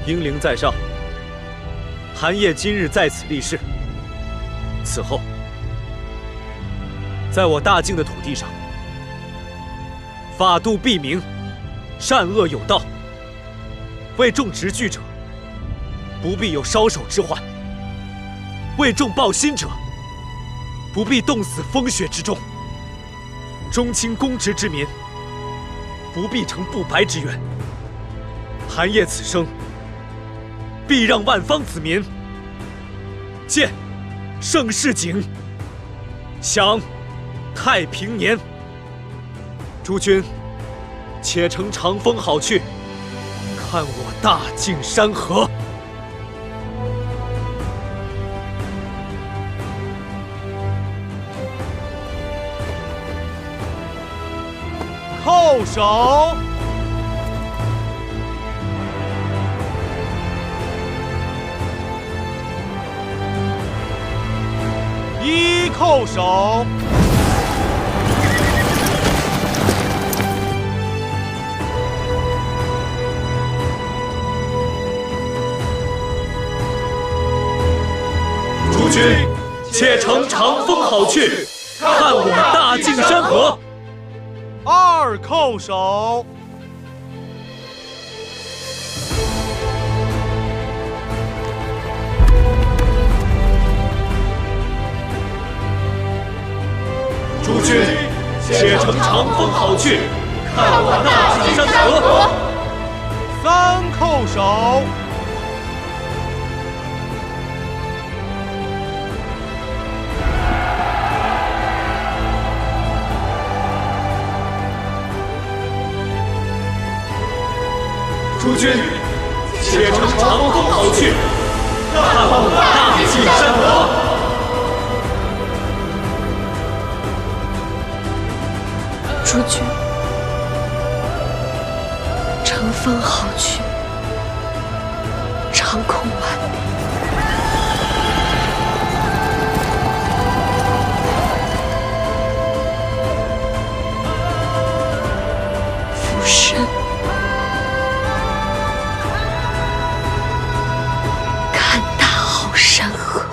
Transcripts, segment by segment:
英灵在上，韩业今日在此立誓，此后，在我大晋的土地上，法度必明，善恶有道。为众执据者，不必有烧手之患；为众抱薪者，不必冻死风雪之中。忠清公直之民，不必成不白之冤。韩业此生，必让万方子民见盛世景，享太平年。诸君，且乘长风好去，看我大晋山河。叩首！一叩首！诸君，且乘长风好去，看我大晋山河。二叩首！诸君，且乘长风好去，看我大晋山河。三叩首！诸君，且乘长风好去，看我大晋山河。诸君，乘风好去，长空万里。俯身，看大好山河。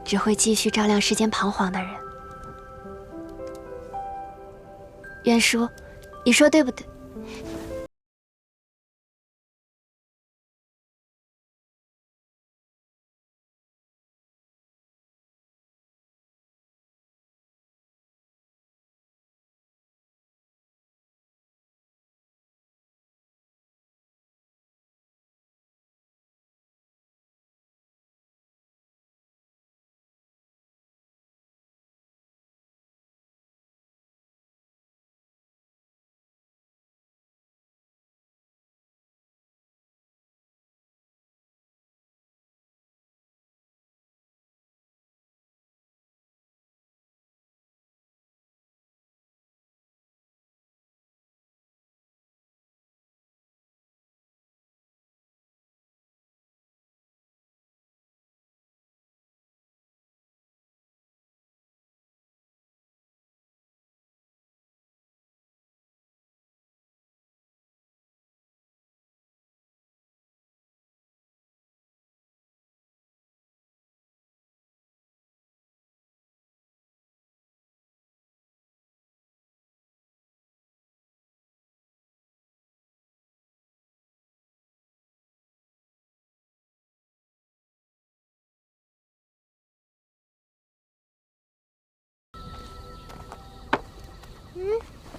只会继续照亮世间彷徨的人。渊叔，你说对不对？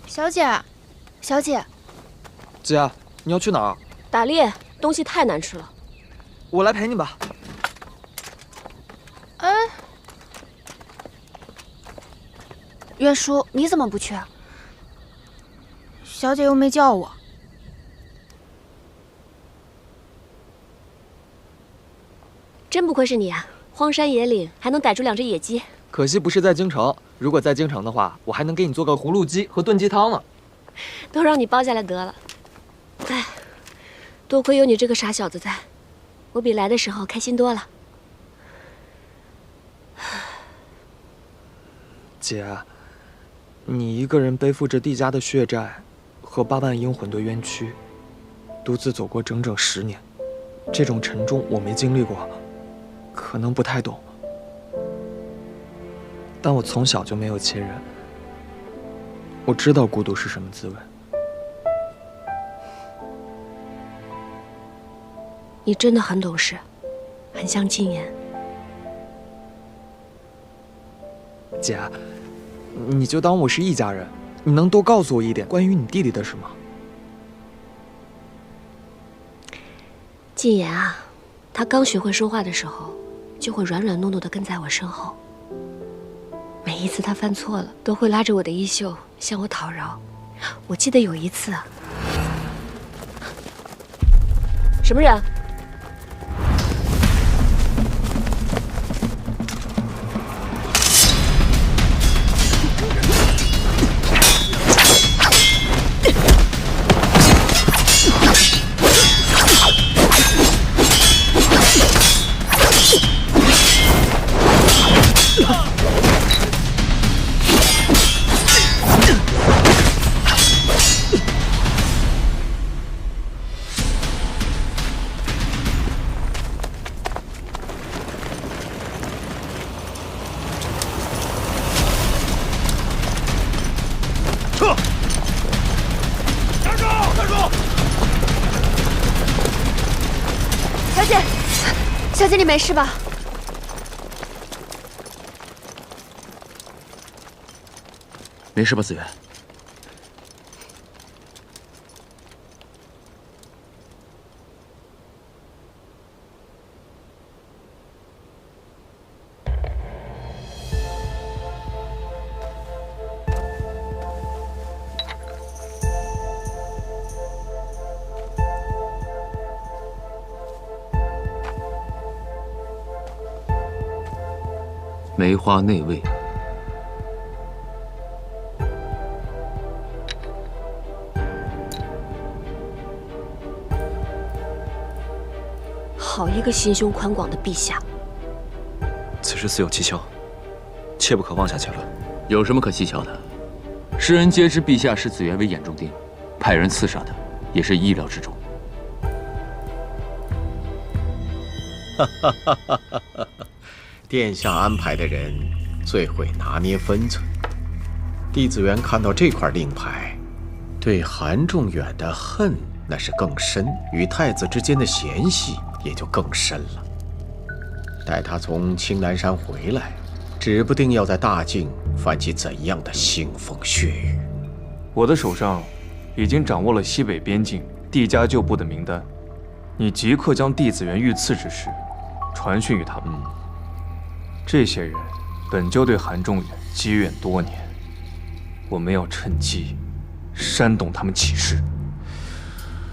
小姐，小姐，姐，你要去哪儿？打猎，东西太难吃了。我来陪你吧。渊叔，你怎么不去啊？小姐又没叫我。真不愧是你啊，荒山野岭还能逮住2只野鸡。可惜不是在京城，如果在京城的话，我还能给你做个葫芦鸡和炖鸡汤呢。都让你包下来得了。哎，多亏有你这个傻小子在，我比来的时候开心多了。姐，你一个人背负着帝家的血债和8万英魂的冤屈，独自走过整整10年，这种沉重我没经历过，可能不太懂。但我从小就没有亲人，我知道孤独是什么滋味。你真的很懂事，很像禁言。姐，你就当我是一家人，你能多告诉我一点关于你弟弟的事吗？禁言啊，他刚学会说话的时候，就会软软糯糯地跟在我身后。每一次他犯错了，都会拉着我的衣袖向我讨饶。我记得有一次啊，什么人？小姐，你没事吧？没事吧，子源？梅花内味，好一个心胸宽广的陛下！此事似有蹊跷，切不可妄下结论。有什么可蹊跷的？世人皆知陛下视子元为眼中钉，派人刺杀他，也是意料之中。殿下安排的人最会拿捏分寸。帝子元看到这块令牌，对韩仲远的恨那是更深，与太子之间的嫌隙也就更深了。待他从青南山回来，指不定要在大境翻起怎样的腥风血雨。我的手上已经掌握了西北边境帝家旧部的名单，你即刻将帝子元遇刺之事传讯于他们。这些人本就对韩仲远积怨多年，我们要趁机煽动他们起事。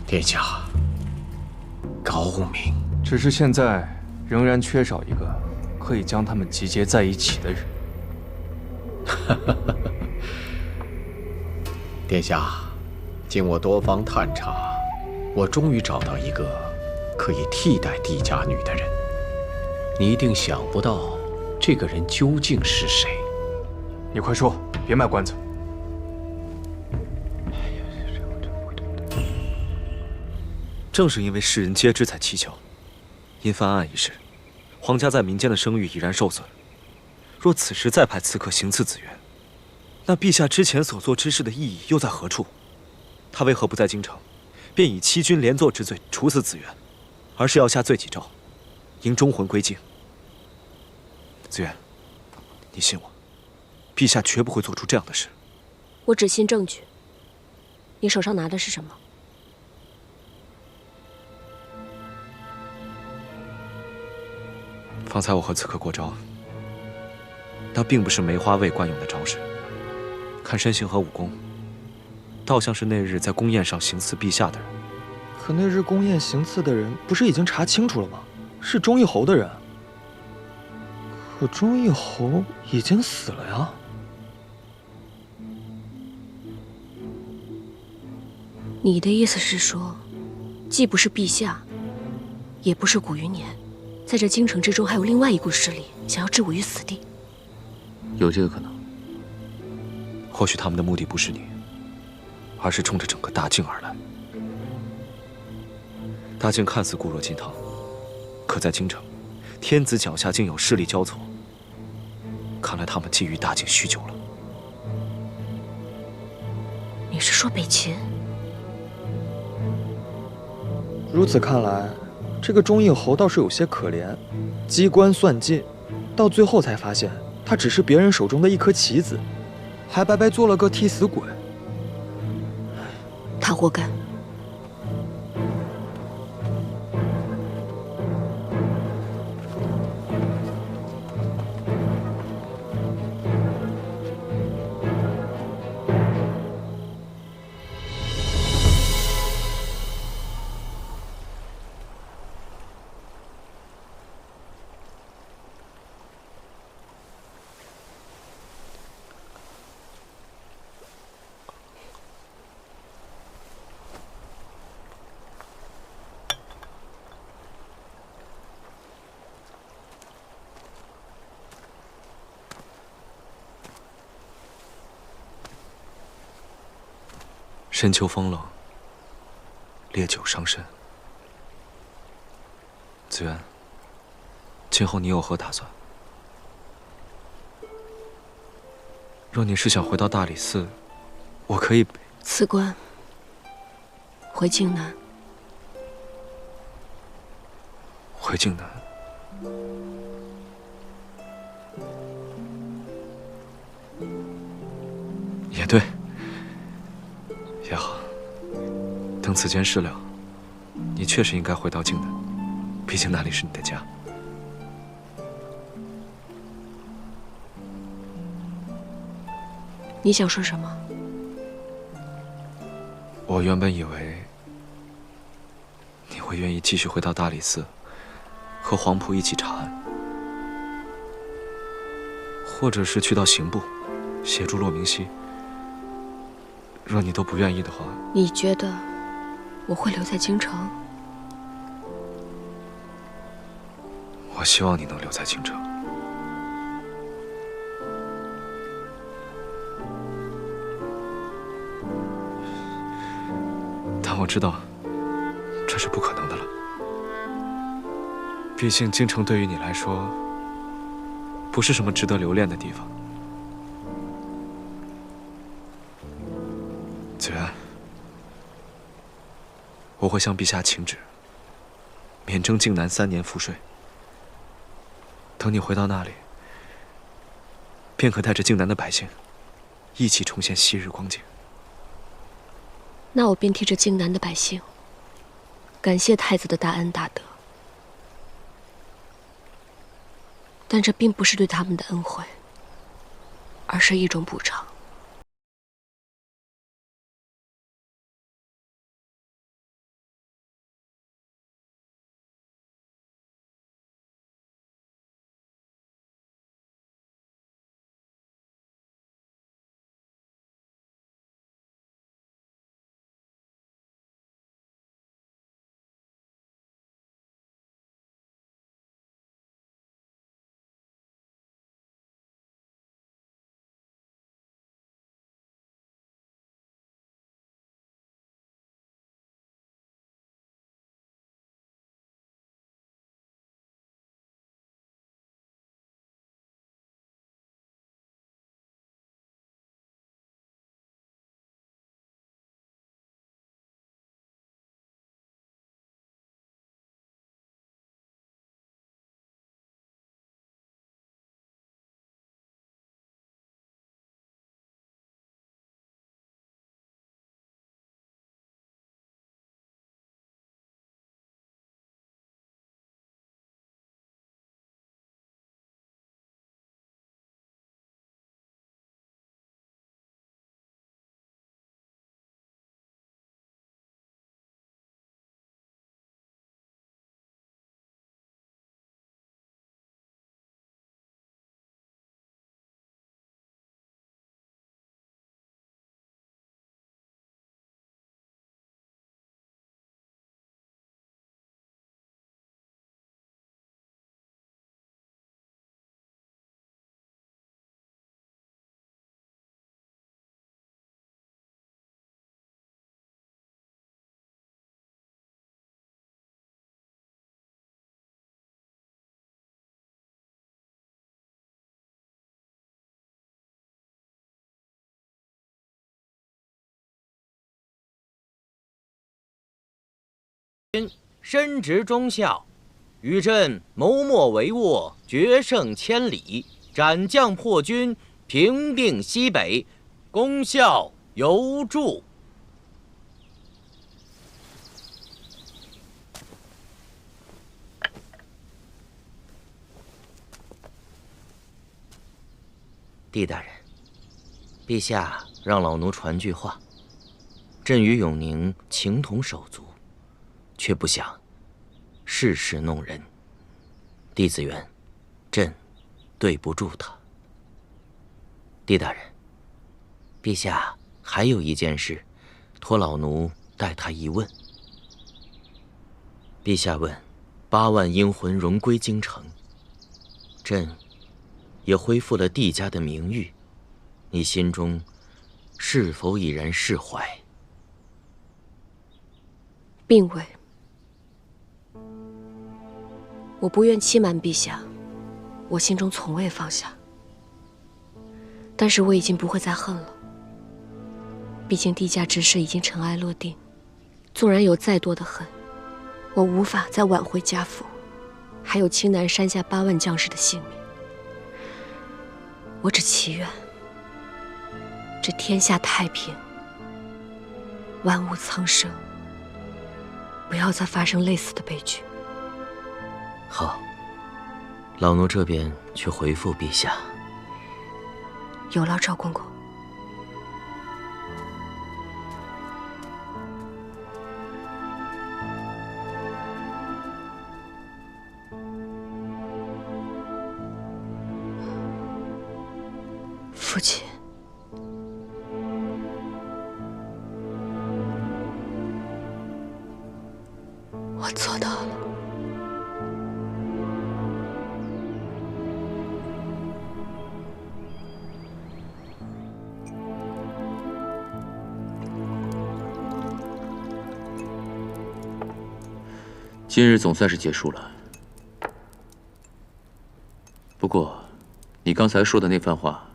殿下，高明。只是现在仍然缺少一个可以将他们集结在一起的人。殿下，经我多方探查，我终于找到一个可以替代帝家女的人。你一定想不到这个人究竟是谁。你快说，别卖关子。正是因为世人皆知才蹊跷。因犯案一事，皇家在民间的声誉已然受损。若此时再派刺客行刺子元，那陛下之前所做之事的意义又在何处？他为何不在京城，便以欺君连坐之罪处死子元，而是要下罪己诏，迎忠魂归京？子元，你信我，陛下绝不会做出这样的事。我只信证据。你手上拿的是什么？方才我和刺客过招，那并不是梅花卫惯用的招式。看身形和武功，倒像是那日在宫宴上行刺陛下的人。可那日宫宴行刺的人不是已经查清楚了吗？是忠义侯的人。可忠义侯已经死了呀。你的意思是说，既不是陛下，也不是古云年，在这京城之中还有另外一股势力想要置我于死地？有这个可能。或许他们的目的不是你，而是冲着整个大境而来。大境看似固若金汤，可在京城，天子脚下竟有势力交错。看来他们觊觎大境许久了。你是说北秦？如此看来，这个忠义侯倒是有些可怜，机关算尽，到最后才发现他只是别人手中的一颗棋子，还白白做了个替死鬼。他活该。深秋风冷，烈酒伤身。子渊，今后你有何打算？若你是想回到大理寺，我可以。辞官，回靖南。回靖南。也对。也好，等此间事了，你确实应该回到靖南，毕竟那里是你的家。你想说什么？我原本以为你会愿意继续回到大理寺，和黄埔一起查案，或者是去到刑部，协助骆明熙。若你都不愿意的话，你觉得我会留在京城？我希望你能留在京城。但我知道，这是不可能的了。毕竟京城对于你来说，不是什么值得留恋的地方。子渊，我会向陛下请旨，免征靖南3年赋税。等你回到那里，便可带着靖南的百姓，一起重现昔日光景。那我便替着靖南的百姓，感谢太子的大恩大德。但这并不是对他们的恩惠，而是一种补偿。深植忠孝，与朕谋莫帷幄，决胜千里，斩将破军，平定西北，功效尤著。帝大人，陛下让老奴传句话：朕与永宁情同手足，却不想事事弄人。帝子元，朕对不住他。帝大人，陛下还有一件事，托老奴代他一问。陛下问，8万阴魂荣归京城，朕也恢复了帝家的名誉，你心中是否已然释怀？并未。我不愿欺瞒陛下，我心中从未放下。但是我已经不会再恨了。毕竟帝家之事已经尘埃落定，纵然有再多的恨，我无法再挽回家父，还有青南山下8万将士的性命。我只祈愿这天下太平，万物苍生，不要再发生类似的悲剧。好，老奴这边去回复陛下。有劳赵公公。父亲，我做到了。今日总算是结束了。不过，你刚才说的那番话，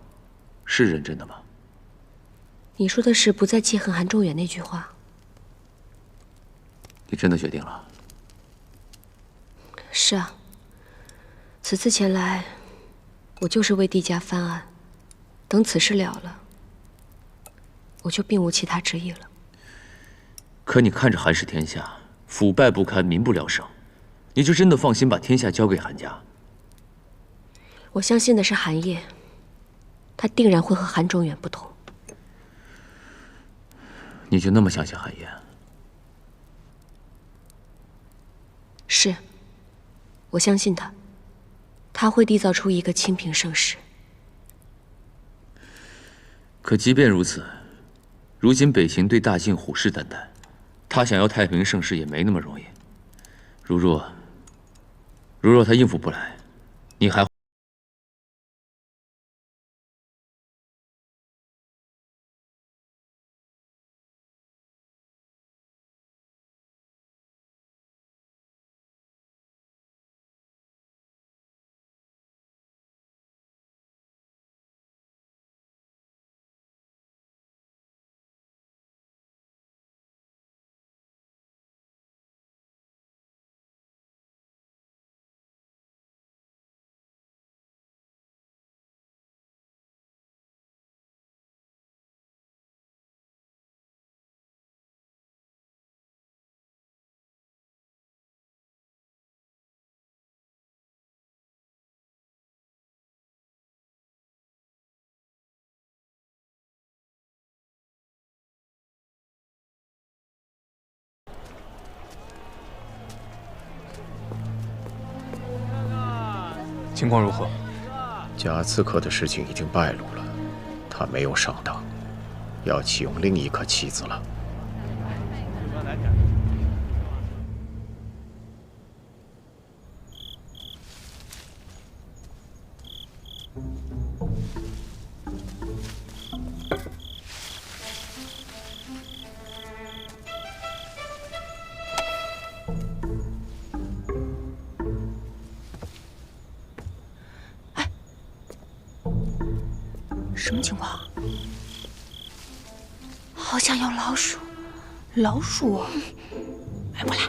是认真的吗？你说的是不再记恨韩仲远那句话？你真的决定了？是啊。此次前来，我就是为帝家翻案。等此事了了，我就并无其他之意了。可你看着韩氏天下腐败不堪，民不聊生，你就真的放心把天下交给韩家？我相信的是韩烨，他定然会和韩仲远不同。你就那么相信韩烨？是，我相信他，他会缔造出一个清平盛世。可即便如此，如今北秦对大晋虎视眈眈，他想要太平盛世也没那么容易。如若他应付不来，你还情况如何？贾刺客的事情已经败露了，他没有上当，要启用另一个棋子了。什么情况？好像有老鼠，老鼠！哎，过来！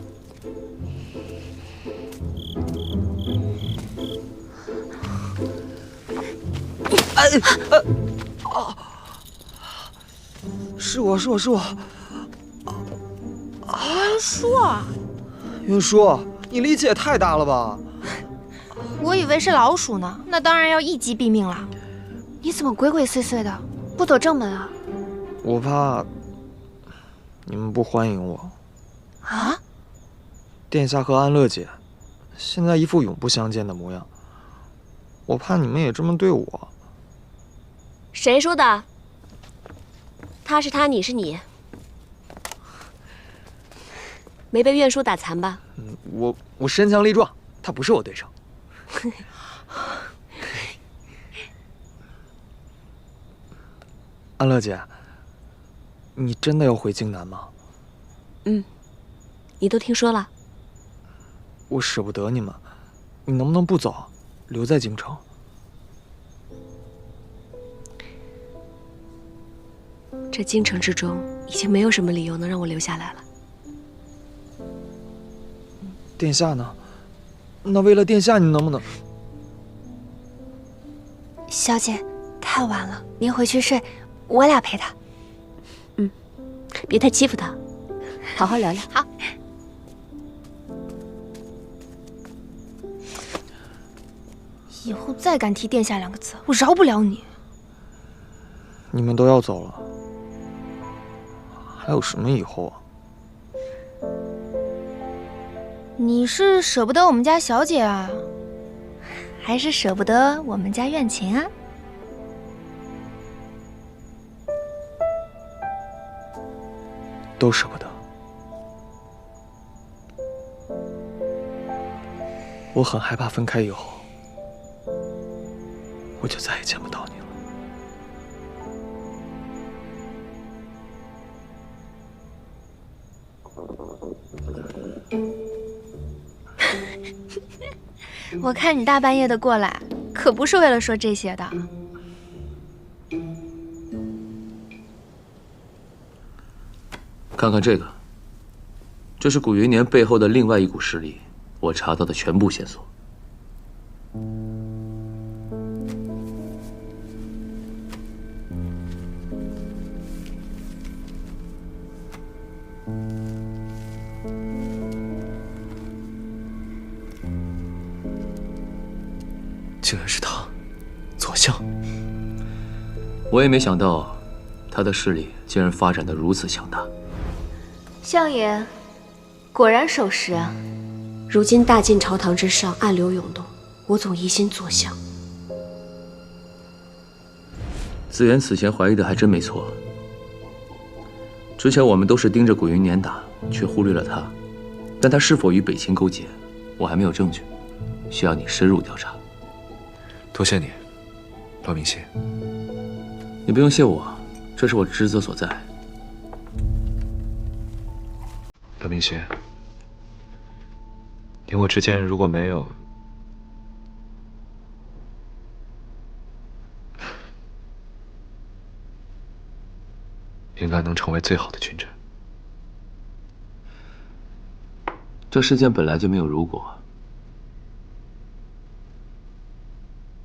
是我。温叔啊，云舒，你力气也太大了吧！我以为是老鼠呢，那当然要一击毙命了。你怎么鬼鬼祟祟的，不走正门啊？我怕你们不欢迎我。啊？殿下和安乐姐现在一副永不相见的模样，我怕你们也这么对我。谁说的？他是他，你是你。没被院叔打残吧？我身强力壮，他不是我对手。安乐姐，你真的要回京南吗？你都听说了？我舍不得你们，你能不能不走，留在京城？这京城之中，已经没有什么理由能让我留下来了。殿下呢？那为了殿下，你能不能……小姐，太晚了，您回去睡，我俩陪她。别太欺负他，好好聊聊。好。以后再敢提殿下2个字，我饶不了你。你们都要走了，还有什么以后啊？你是舍不得我们家小姐啊，还是舍不得我们家苑琴啊？都舍不得。我很害怕分开以后，我就再也见不到你了。我看你大半夜的过来，可不是为了说这些的。看看这个，这是古云年背后的另外一股势力，我查到的全部线索。竟然是他，左相。我也没想到，他的势力竟然发展得如此强大。相爷，果然守时啊！如今大晋朝堂之上暗流涌动，我总疑心左相。子言此前怀疑的还真没错。之前我们都是盯着古云年打，却忽略了他。但他是否与北秦勾结，我还没有证据，需要你深入调查。多谢你，老明谢。你不用谢我，这是我职责所在。老明谢，你我之间如果没有……应该能成为最好的君臣。这世间本来就没有如果。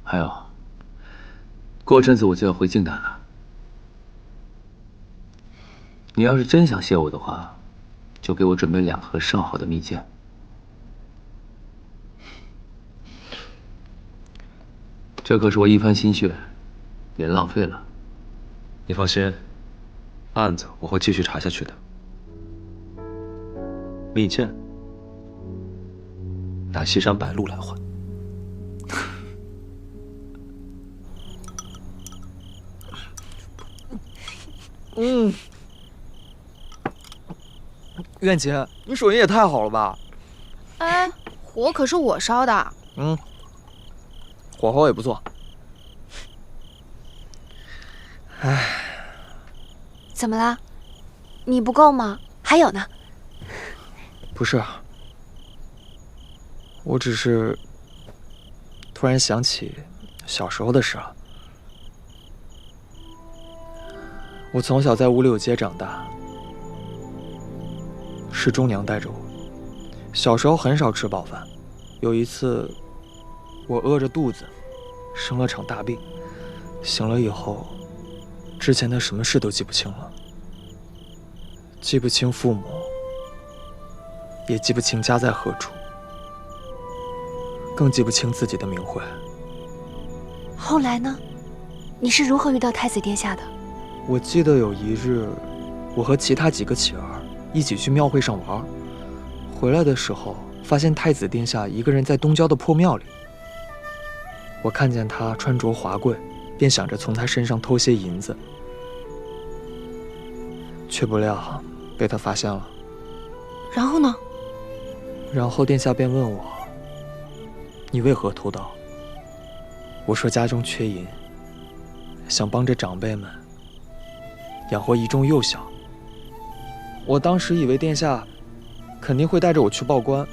还有，过阵子我就要回靖南了。你要是真想谢我的话，就给我准备2盒上好的蜜饯。这可是我一番心血，别浪费了。你放心，案子我会继续查下去的。蜜饯拿西山白鹿来换。苑琴，你手艺也太好了吧！哎，火可是我烧的。火候也不错。唉，怎么了？你不够吗？还有呢。不是，我只是突然想起小时候的事了。我从小在五柳街长大，是钟娘带着我。小时候很少吃饱饭，有一次我饿着肚子，生了场大病，醒了以后，之前的什么事都记不清了，记不清父母，也记不清家在何处，更记不清自己的名讳。后来呢？你是如何遇到太子殿下的？我记得有一日，我和其他几个乞儿一起去庙会上玩，回来的时候发现太子殿下一个人在东郊的破庙里。我看见他穿着华贵，便想着从他身上偷些银子，却不料被他发现了。然后呢？然后殿下便问我：“你为何偷盗？”我说家中缺银，想帮着长辈们养活一众幼小。我当时以为殿下肯定会带着我去报官，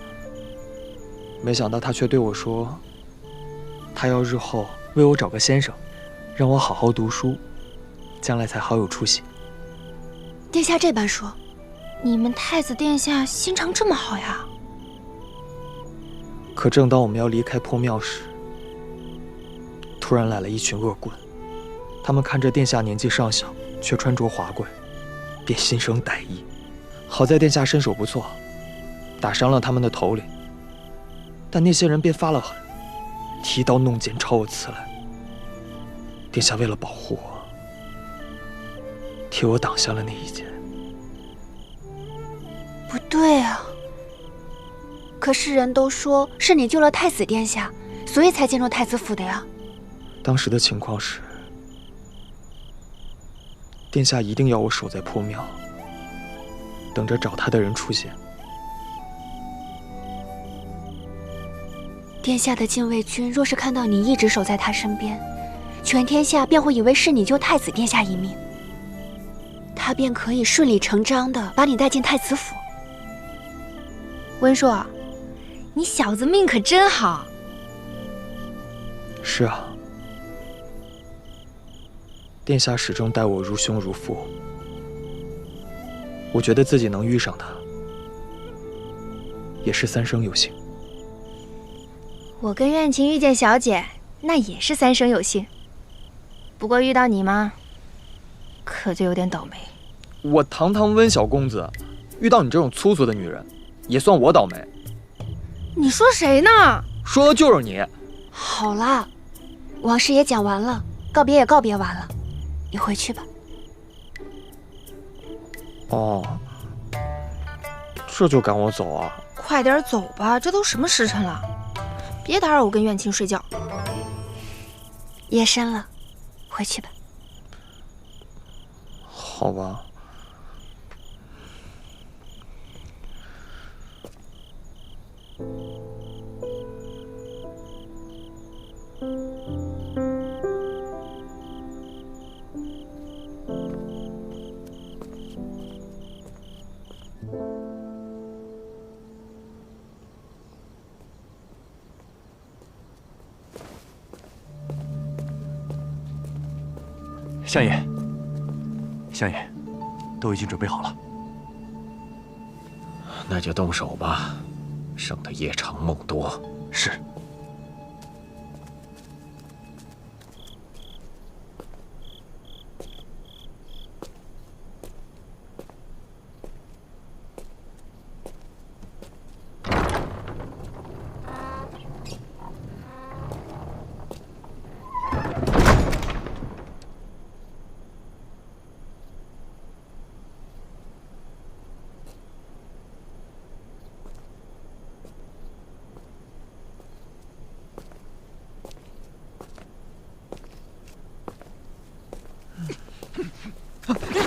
没想到他却对我说，他要日后为我找个先生，让我好好读书，将来才好有出息。殿下这般说，你们太子殿下心肠这么好呀？可正当我们要离开破庙时，突然来了一群恶棍，他们看着殿下年纪尚小，却穿着华贵，便心生歹意。好在殿下身手不错，打伤了他们的头领，但那些人便发了狠，提刀弄剑朝我刺来。殿下为了保护我，替我挡下了那一剑。不对啊！可是人都说是你救了太子殿下，所以才进入太子府的呀。当时的情况是，殿下一定要我守在破庙，等着找他的人出现。殿下的禁卫军若是看到你一直守在他身边，全天下便会以为是你救太子殿下一命，他便可以顺理成章地把你带进太子府。温硕，你小子命可真好。是啊，殿下始终待我如兄如父，我觉得自己能遇上他，也是三生有幸。我跟苑晴遇见小姐，那也是三生有幸。不过遇到你嘛，可就有点倒霉。我堂堂温小公子，遇到你这种粗俗的女人，也算我倒霉。你说谁呢？说的就是你。好啦，往事也讲完了，告别也告别完了，你回去吧。哦，这就赶我走啊？快点走吧，这都什么时辰了？别打扰我跟苑晴睡觉。夜深了，回去吧。好吧。相爷，相爷，都已经准备好了。那就动手吧，省得夜长梦多。是。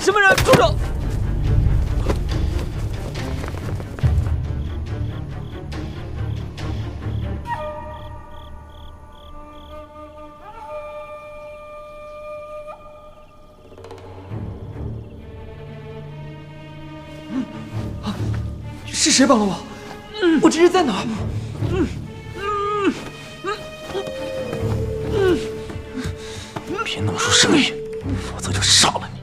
什么人？住手！是谁绑了我？我这是在哪儿？别弄出声音，否则就杀了你。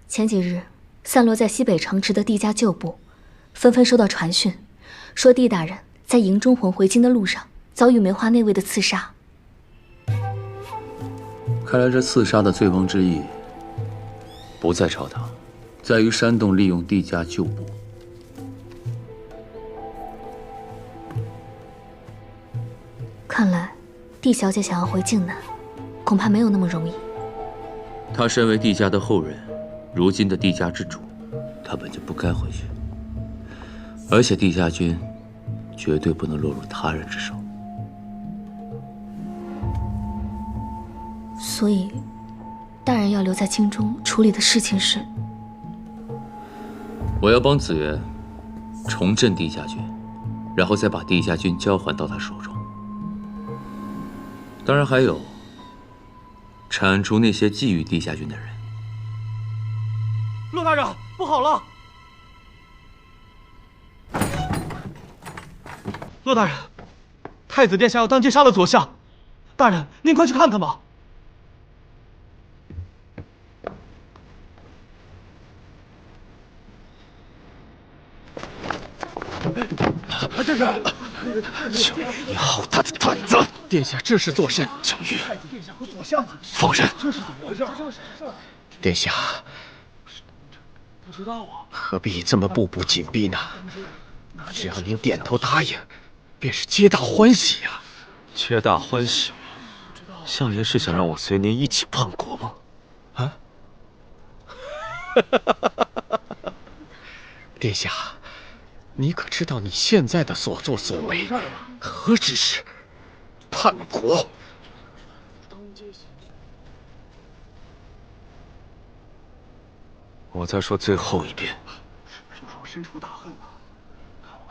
前几日，散落在西北城池的帝家旧部，纷纷收到传讯，说帝大人在迎忠魂回京的路上遭遇梅花内卫的刺杀。看来这刺杀的罪翁之意不在朝堂，在于山洞利用帝家旧部。看来，帝小姐想要回靖南，恐怕没有那么容易。她身为帝家的后人，如今的帝家之主，她本就不该回去。而且帝家军绝对不能落入他人之手。所以，大人要留在京中处理的事情是，我要帮子元重振帝家军，然后再把帝家军交还到他手中。当然还有铲除那些觊觎帝家军的人。骆大人，不好了！骆大人，太子殿下要当街杀了左相，大人您快去看看吧。这是江玉好大的胆子！殿下这是作甚？江玉，放人！这是怎么回事？殿下，不知道啊。何必这么步步紧逼呢？只要您点头答应，便是皆大欢喜呀。皆大欢喜？相爷是想让我随您一起叛国吗？啊？殿下，你可知道你现在的所作所为，何止是叛国？我再说最后一遍，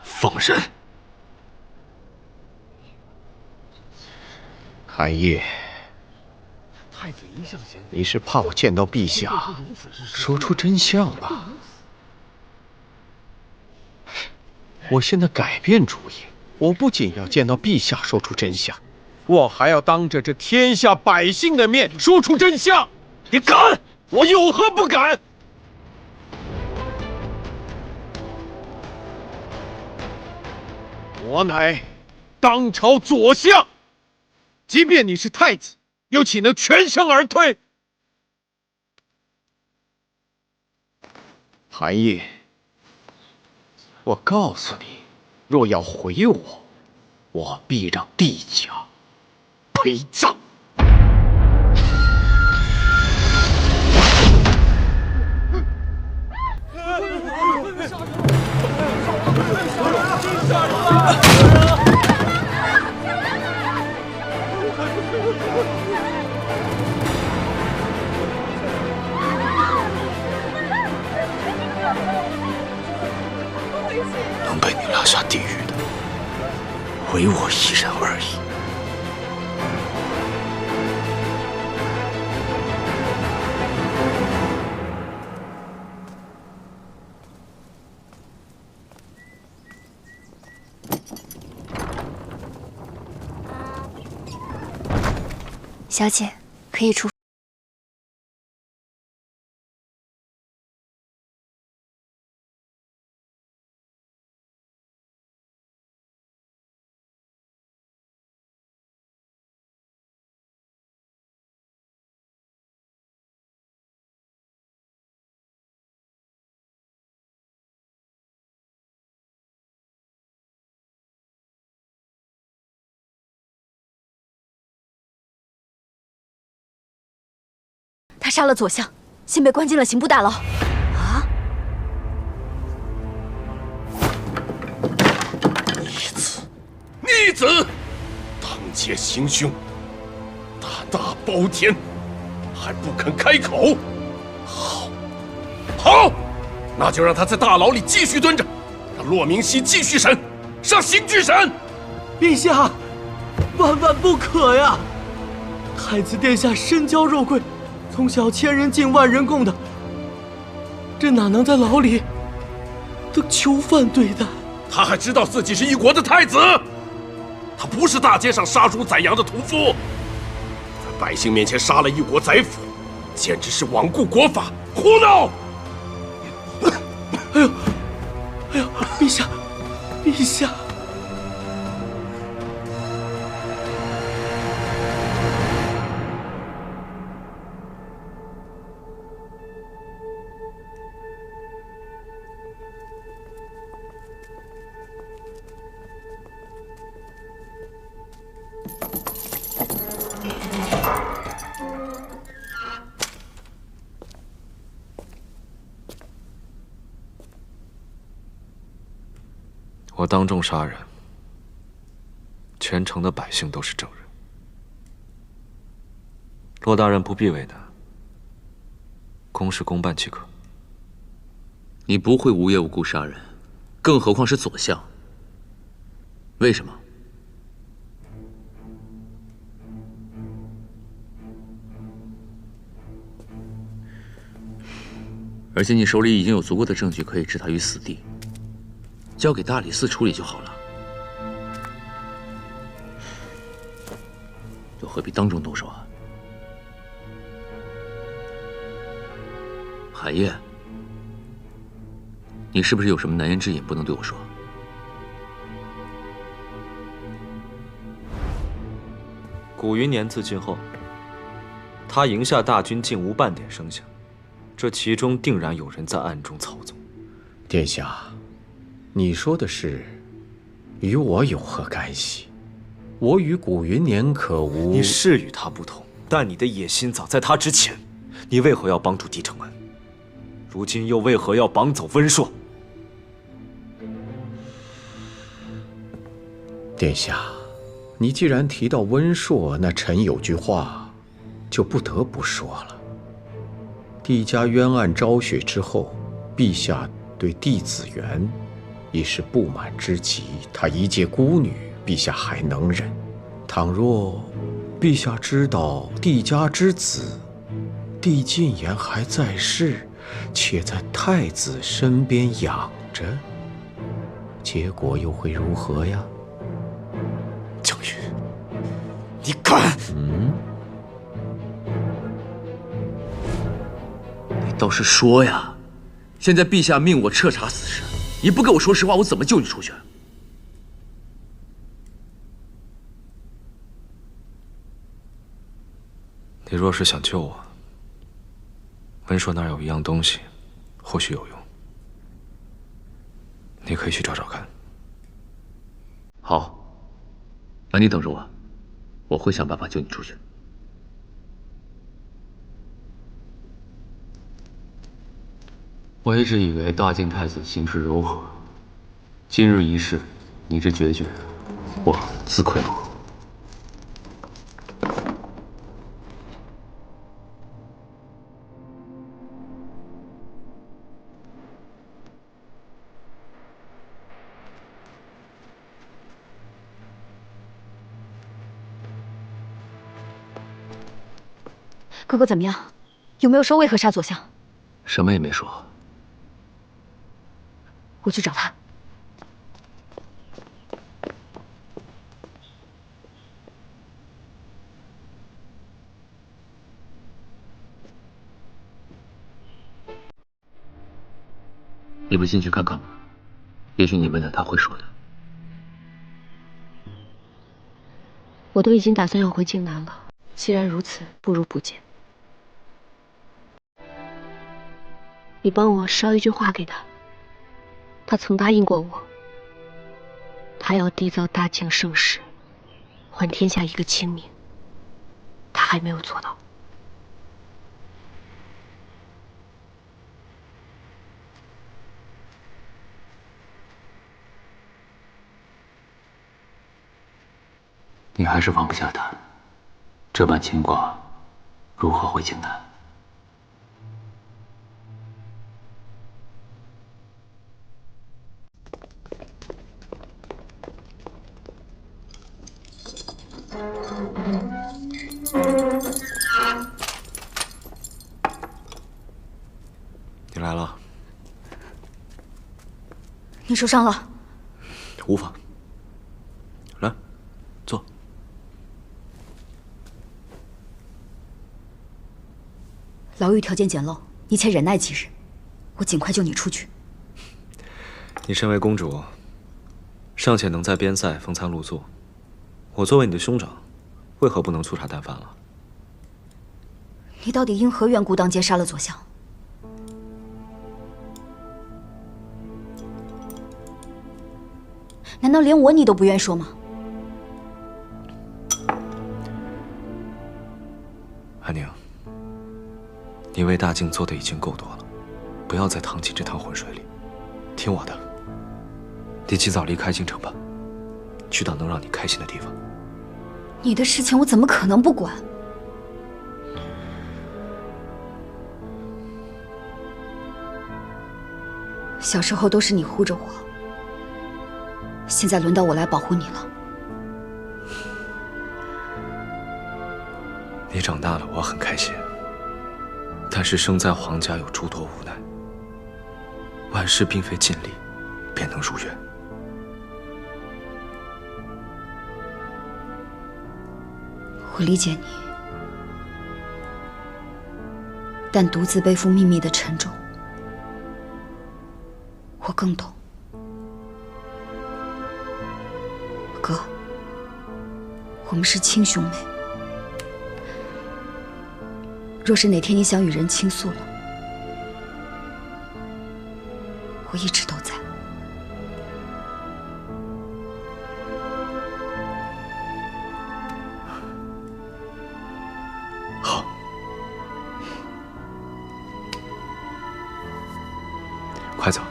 放人！韩烨，你是怕我见到陛下说出真相吧？我现在改变主意，我不仅要见到陛下说出真相，我还要当着这天下百姓的面说出真相。你敢？我有何不敢？我乃当朝左相，即便你是太子，又岂能全身而退？韩烨，我告诉你，若要回我，我必让帝家陪葬。能被你拉下地狱的，唯我一人而已。小姐，可以出。他杀了左相，现被关进了刑部大牢。啊！逆子，当街行凶，大大包天，还不肯开口。好，那就让他在大牢里继续蹲着，让骆明熙继续审，上刑具审。陛下，万万不可呀！太子殿下身娇肉贵，从小千人敬万人供的，这哪能在牢里当囚犯对待？他还知道自己是一国的太子，他不是大街上杀猪宰羊的屠夫，在百姓面前杀了一国宰辅，简直是罔顾国法，胡闹！哎呦，哎呦，陛下，陛下！我当众杀人，全城的百姓都是证人。骆大人不必为难，公事公办即可。你不会无缘无故杀人，更何况是左相。为什么？而且你手里已经有足够的证据可以置他于死地，交给大理寺处理就好了，又何必当众动手啊？海燕，你是不是有什么难言之隐不能对我说？古云年自尽后，他营下大军竟无半点声响，这其中定然有人在暗中操纵。殿下，你说的事，与我有何干系？我与古云年可无……你是与他不同，但你的野心早在他之前。你为何要帮助帝承恩？如今又为何要绑走温硕？殿下，你既然提到温硕，那臣有句话，就不得不说了。帝家冤案昭雪之后，陛下对帝子元已是不满之极。她一介孤女，陛下还能忍；倘若陛下知道帝家之子帝晋言还在世，且在太子身边养着，结果又会如何呀？江云，你敢！你倒是说呀！现在陛下命我彻查此事，你不跟我说实话，我怎么救你出去？你若是想救我，温硕那儿有一样东西，或许有用，你可以去找找看。好，那你等着我，我会想办法救你出去。我一直以为大晋太子行事柔和，今日一事，你之决绝，我自愧不如。哥哥怎么样？有没有说为何杀左相？什么也没说。我去找他。你不进去看看吗？也许你问他，他会说的。我都已经打算要回靖南了，既然如此，不如不见。你帮我捎一句话给他，他曾答应过我，他要缔造大庆盛世，还天下一个清明，他还没有做到。你还是放不下他，这般牵挂，如何回靖南？你来了。你受伤了？无妨。来，坐。牢狱条件简陋，你且忍耐几日，我尽快救你出去。你身为公主，尚且能在边塞风餐露宿，我作为你的兄长，为何不能粗茶淡饭了？你到底因何缘故当街杀了左相？难道连我你都不愿说吗？安宁，你为大晋做的已经够多了，不要再趟进这趟浑水里。听我的，你及早离开京城吧，去到能让你开心的地方。你的事情我怎么可能不管？小时候都是你护着我，现在轮到我来保护你了。你长大了，我很开心。但是生在皇家有诸多无奈，万事并非尽力便能如愿。我理解你，但独自背负秘密的沉重，我更懂。哥，我们是亲兄妹。若是哪天你想与人倾诉了，我一直都在。好，快走。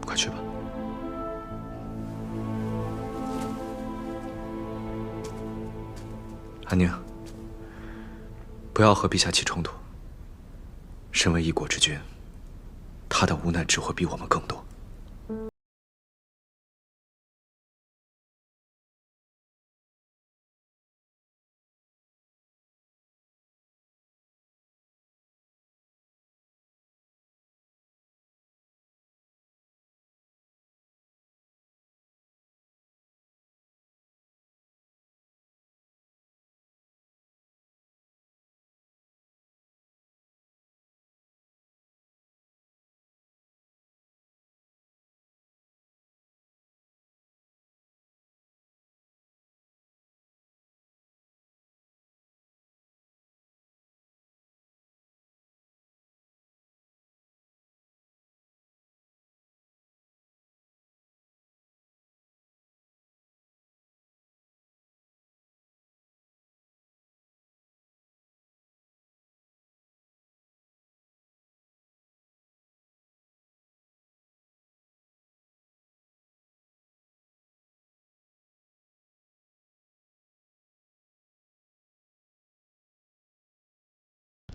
快去吧。安宁，不要和陛下起冲突。身为一国之君，他的无奈只会比我们更多。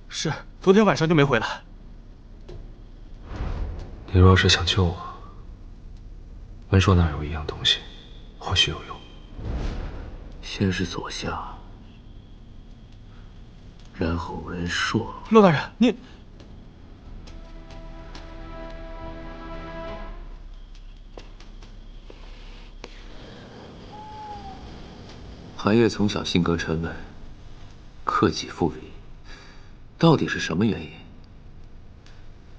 是，昨天晚上就没回来。你若是想救我，温硕那儿有一样东西，或许有用。先是左相，然后温硕。骆大人，你……韩月从小性格沉稳，克己复礼。到底是什么原因，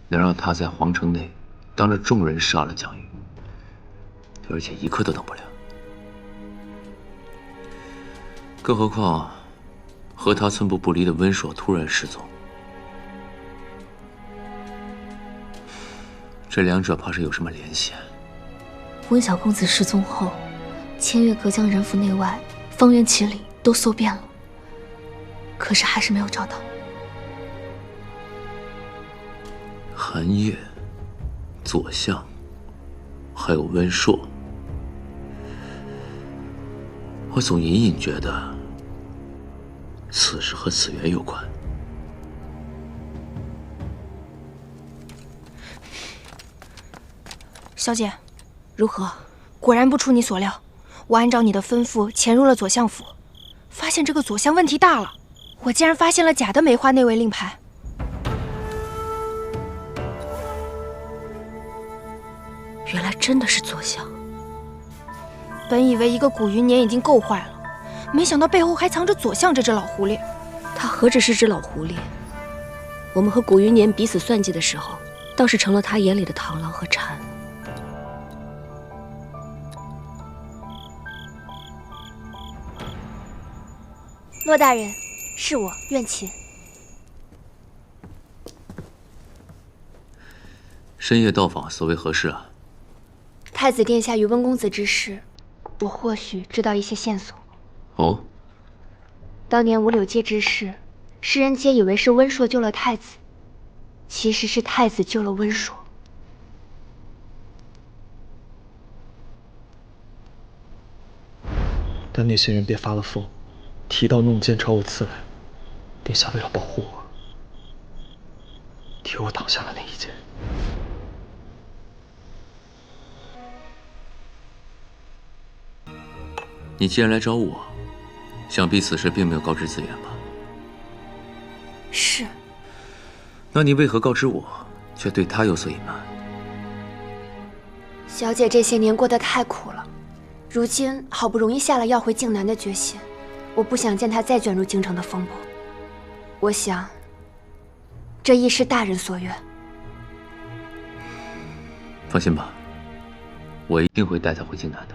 能让他在皇城内当着众人杀了蒋玉，而且一刻都等不了？更何况，和他寸步不离的温硕突然失踪，这两者怕是有什么联系。温小公子失踪后，千越阁将人府内外、方圆几里都搜遍了，可是还是没有找到。韩烨、左相，还有温硕，我总隐隐觉得此事和紫园有关。小姐，如何？果然不出你所料，我按照你的吩咐潜入了左相府，发现这个左相问题大了，我竟然发现了假的梅花内卫令牌。原来真的是左相。本以为一个古云年已经够坏了，没想到背后还藏着左相这只老狐狸。他何止是只老狐狸，我们和古余年彼此算计的时候，倒是成了他眼里的螳螂和蝉。骆大人，是我苑琴。深夜到访，所为何事啊？太子殿下与温公子之事，我或许知道一些线索。哦，当年五柳街之事，世人皆以为是温硕救了太子，其实是太子救了温硕。但那些人别发了疯，提刀弄剑朝我刺来。殿下为了保护我，替我挡下了那一剑。你既然来找我，想必此事并没有告知紫妍吧？是。那你为何告知我，却对她有所隐瞒？小姐这些年过得太苦了，如今好不容易下了要回靖南的决心，我不想见她再卷入京城的风波。我想，这亦是大人所愿。放心吧，我一定会带她回靖南的。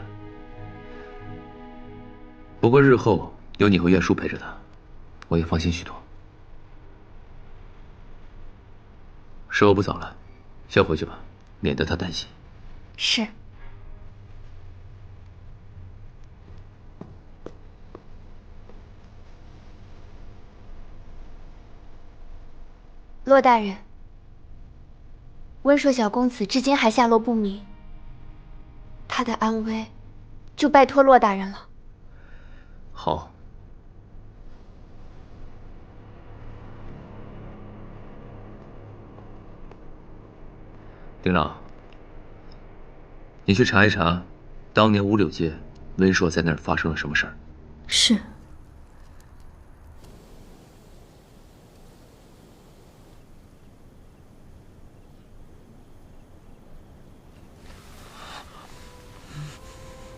不过日后有你和苑舒陪着她，我也放心许多。时候不早了，先回去吧，免得她担心。是。骆大人，温硕小公子至今还下落不明，他的安危就拜托骆大人了。好。丁朗，你去查一查，当年五柳街温硕在那儿发生了什么事儿。是。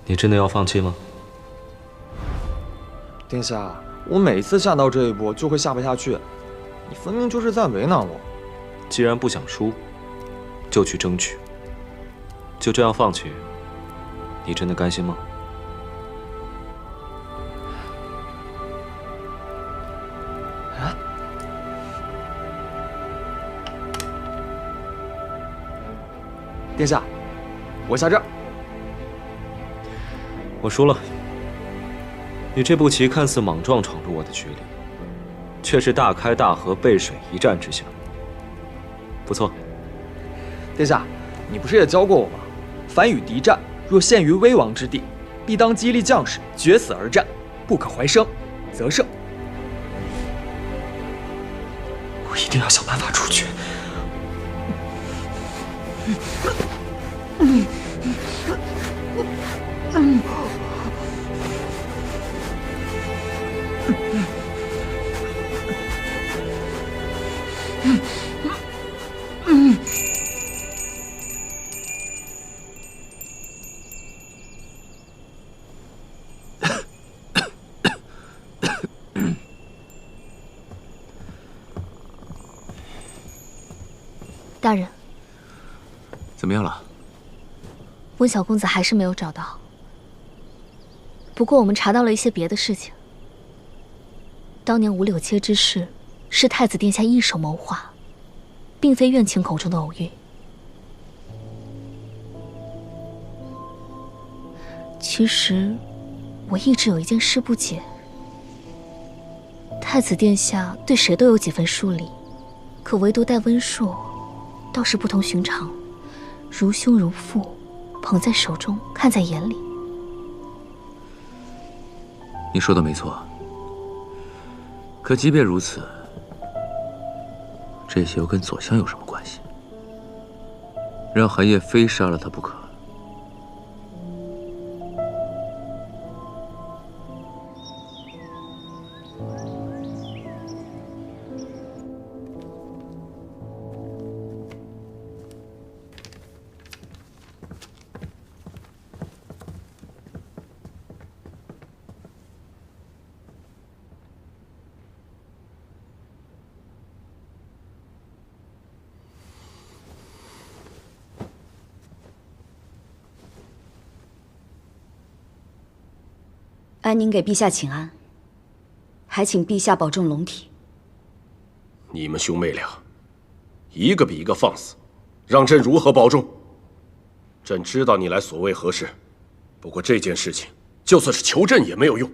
你真的要放弃吗？殿下，我每次下到这一步就会下不下去，你分明就是在为难我。既然不想输，就去争取。就这样放弃，你真的甘心吗？啊！殿下，我下这儿。我输了。你这步棋看似莽撞闯入我的局里，却是大开大合、背水一战之下。不错。殿下，你不是也教过我吗？凡与敌战，若陷于危亡之地，必当激励将士决死而战，不可怀生，则胜。我一定要想办法出去。大人，怎么样了？温小公子还是没有找到。不过我们查到了一些别的事情。当年五柳街之事，是太子殿下一手谋划，并非苑情口中的偶遇。其实，我一直有一件事不解：太子殿下对谁都有几分疏离，可唯独待温硕，倒是不同寻常，如兄如父，捧在手中，看在眼里。你说的没错，可即便如此，这些又跟左相有什么关系？让寒夜非杀了他不可。安宁给陛下请安，还请陛下保重龙体。你们兄妹俩，一个比一个放肆，让朕如何保重？朕知道你来所谓何事，不过这件事情就算是求朕也没有用。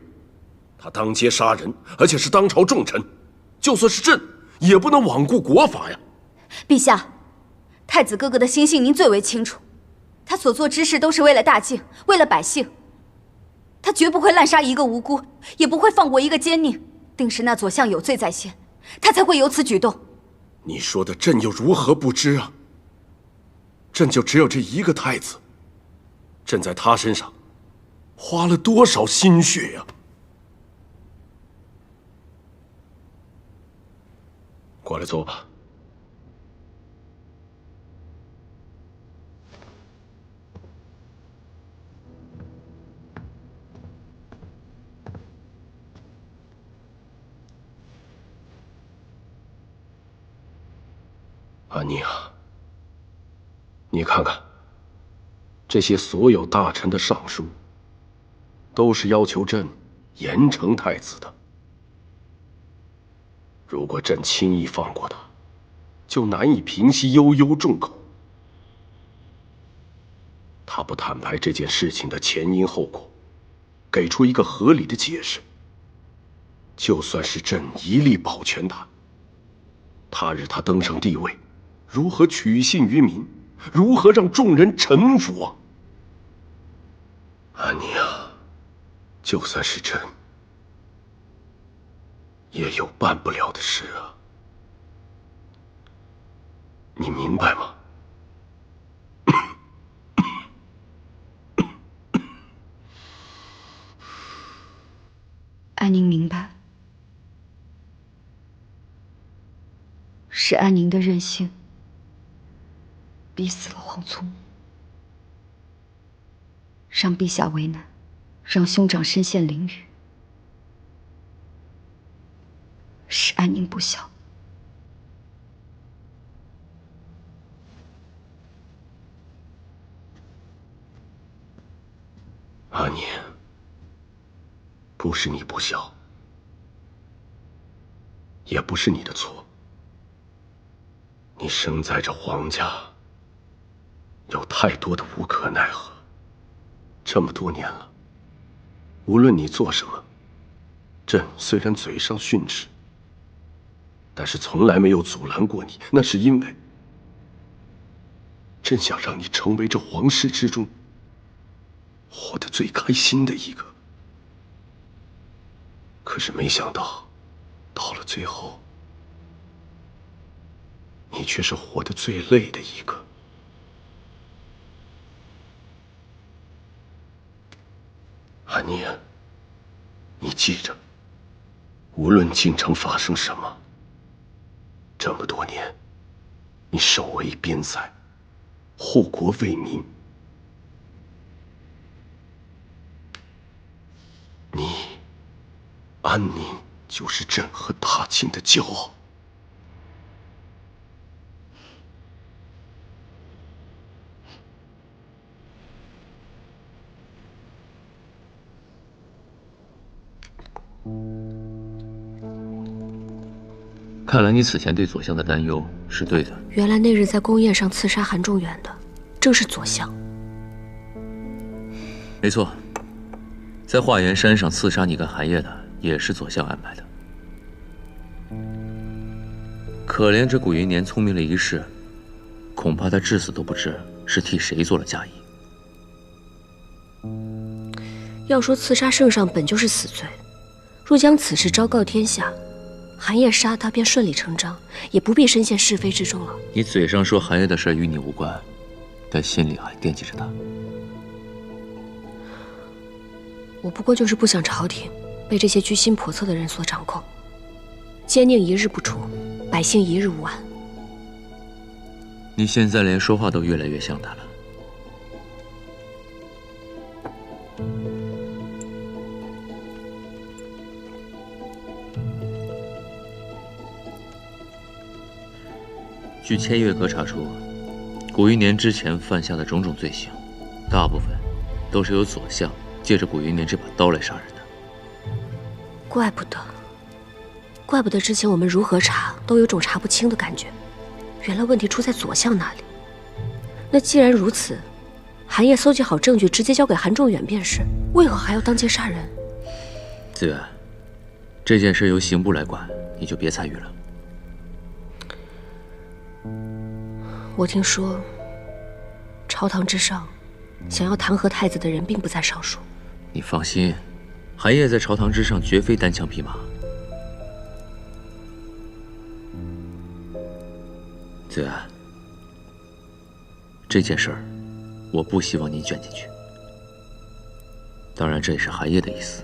他当街杀人，而且是当朝重臣，就算是朕也不能罔顾国法呀。陛下，太子哥哥的心性您最为清楚，他所做之事都是为了大晋，为了百姓。他绝不会滥杀一个无辜，也不会放过一个奸佞，定是那左相有罪在先，他才会有此举动。你说的朕又如何不知啊？朕就只有这一个太子，朕在他身上花了多少心血呀！过来坐吧。安妮啊，你看看，这些所有大臣的上书，都是要求朕严惩太子的。如果朕轻易放过他，就难以平息悠悠众口。他不坦白这件事情的前因后果，给出一个合理的解释，就算是朕一力保全他，他日他登上帝位，如何取信于民？如何让众人臣服啊？安妮啊，就算是朕，也有办不了的事啊。你明白吗？安宁明白，是安宁的任性逼死了皇聪，让陛下为难，让兄长身陷囹圄，是安宁不孝。安妮，不是你不孝，也不是你的错。你生在这皇家，有太多的无可奈何。这么多年了，无论你做什么，朕虽然嘴上训斥，但是从来没有阻拦过你。那是因为朕想让你成为这皇室之中活得最开心的一个。可是没想到，到了最后，你却是活得最累的一个。安妮，你记着，无论京城发生什么，这么多年，你守卫边塞，护国为民，你安宁就是朕和大清的骄傲。看来你此前对左相的担忧是对的。原来那日在宫宴上刺杀韩仲远的，正是左相。没错，在华严山上刺杀你跟韩烨的，也是左相安排的。可怜这古云年聪明了一世，恐怕他至死都不知是替谁做了嫁衣。要说刺杀圣上本就是死罪，若将此事昭告天下，韩烨杀他便顺理成章，也不必深陷是非之中了。你嘴上说韩烨的事与你无关，但心里还惦记着他。我不过就是不想朝廷被这些居心叵测的人所掌控，奸佞一日不除，百姓一日无安。你现在连说话都越来越像他了。据签阅阁查出，古云年之前犯下的种种罪行，大部分都是由左相借着古云年这把刀来杀人的。怪不得，怪不得之前我们如何查都有种查不清的感觉。原来问题出在左相那里。那既然如此，韩烨搜集好证据，直接交给韩仲远便是，为何还要当街杀人？子远，这件事由刑部来管，你就别参与了。我听说，朝堂之上，想要弹劾太子的人并不在少数。你放心，韩烨在朝堂之上绝非单枪匹马。子远，这件事儿，我不希望你卷进去。当然，这也是韩烨的意思。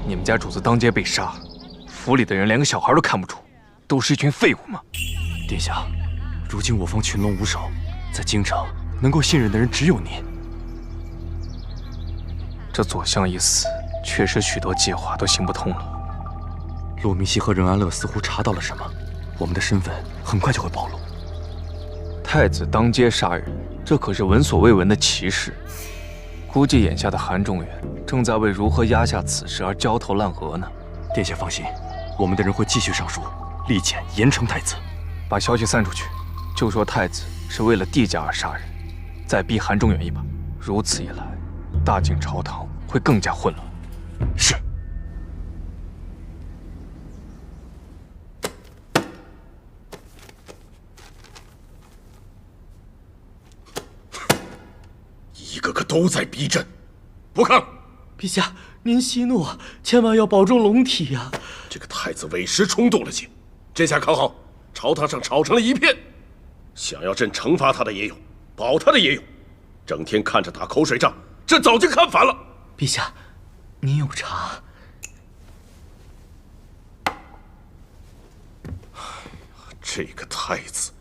你们家主子当街被杀，府里的人连个小孩都看不住，都是一群废物吗？殿下，如今我方群龙无首，在京城能够信任的人只有您。这左相一死，确实许多计划都行不通了。骆明熙和任安乐似乎查到了什么，我们的身份很快就会暴露。太子当街杀人，这可是闻所未闻的奇事。估计眼下的韩仲远正在为如何压下此事而焦头烂额呢。殿下放心，我们的人会继续上书，力谏严惩太子。把消息散出去，就说太子是为了帝家而杀人，再逼韩仲远一把。如此一来，大晋朝堂会更加混乱。是。一个个都在逼朕，不看了。陛下，您息怒，千万要保重龙体呀！这个太子委实冲动了些，这下可好，朝堂上吵成了一片。想要朕惩罚他的也有，保他的也有，整天看着打口水仗，朕早就看烦了。陛下，您有茶。这个太子，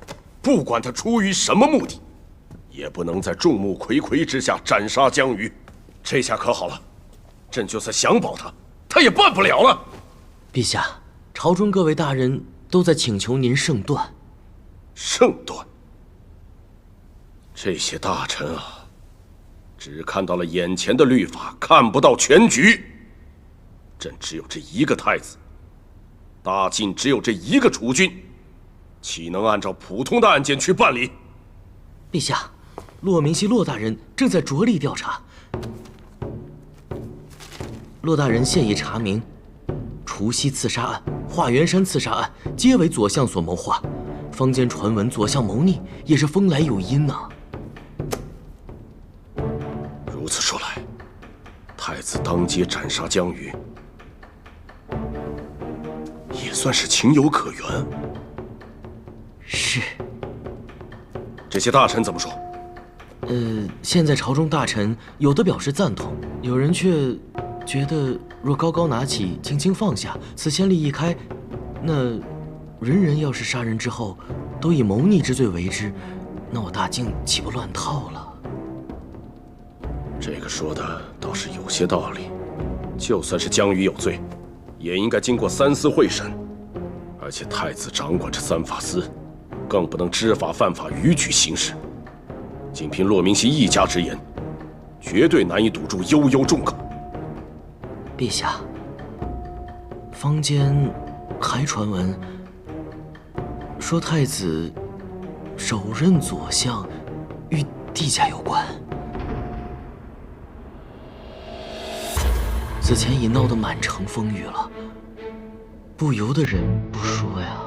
不管他出于什么目的，也不能在众目睽睽之下斩杀江瑜。这下可好了，朕就算想保他，他也办不了了。陛下，朝中各位大人都在请求您圣断。圣断？这些大臣啊，只看到了眼前的律法，看不到全局。朕只有这一个太子，大晋只有这一个储君，岂能按照普通的案件去办理？陛下，骆明熙骆大人正在着力调查。骆大人现已查明，除夕刺杀案、华元山刺杀案皆为左相所谋划。坊间传闻左相谋逆，也是风来有因呐。如此说来，太子当街斩杀江瑜，也算是情有可原。是。这些大臣怎么说？现在朝中大臣有的表示赞同，有人却觉得若高高拿起，轻轻放下，此先例一开，那人人要是杀人之后都以谋逆之罪为之，那我大晋岂不乱套了？这个说的倒是有些道理。就算是江瑜有罪，也应该经过三司会审，而且太子掌管着三法司，更不能知法犯法，逾矩行事。仅凭骆明熙一家之言，绝对难以堵住悠悠众口。陛下，坊间还传闻说太子首任左相与帝家有关，此前已闹得满城风雨了，不由得人不说呀。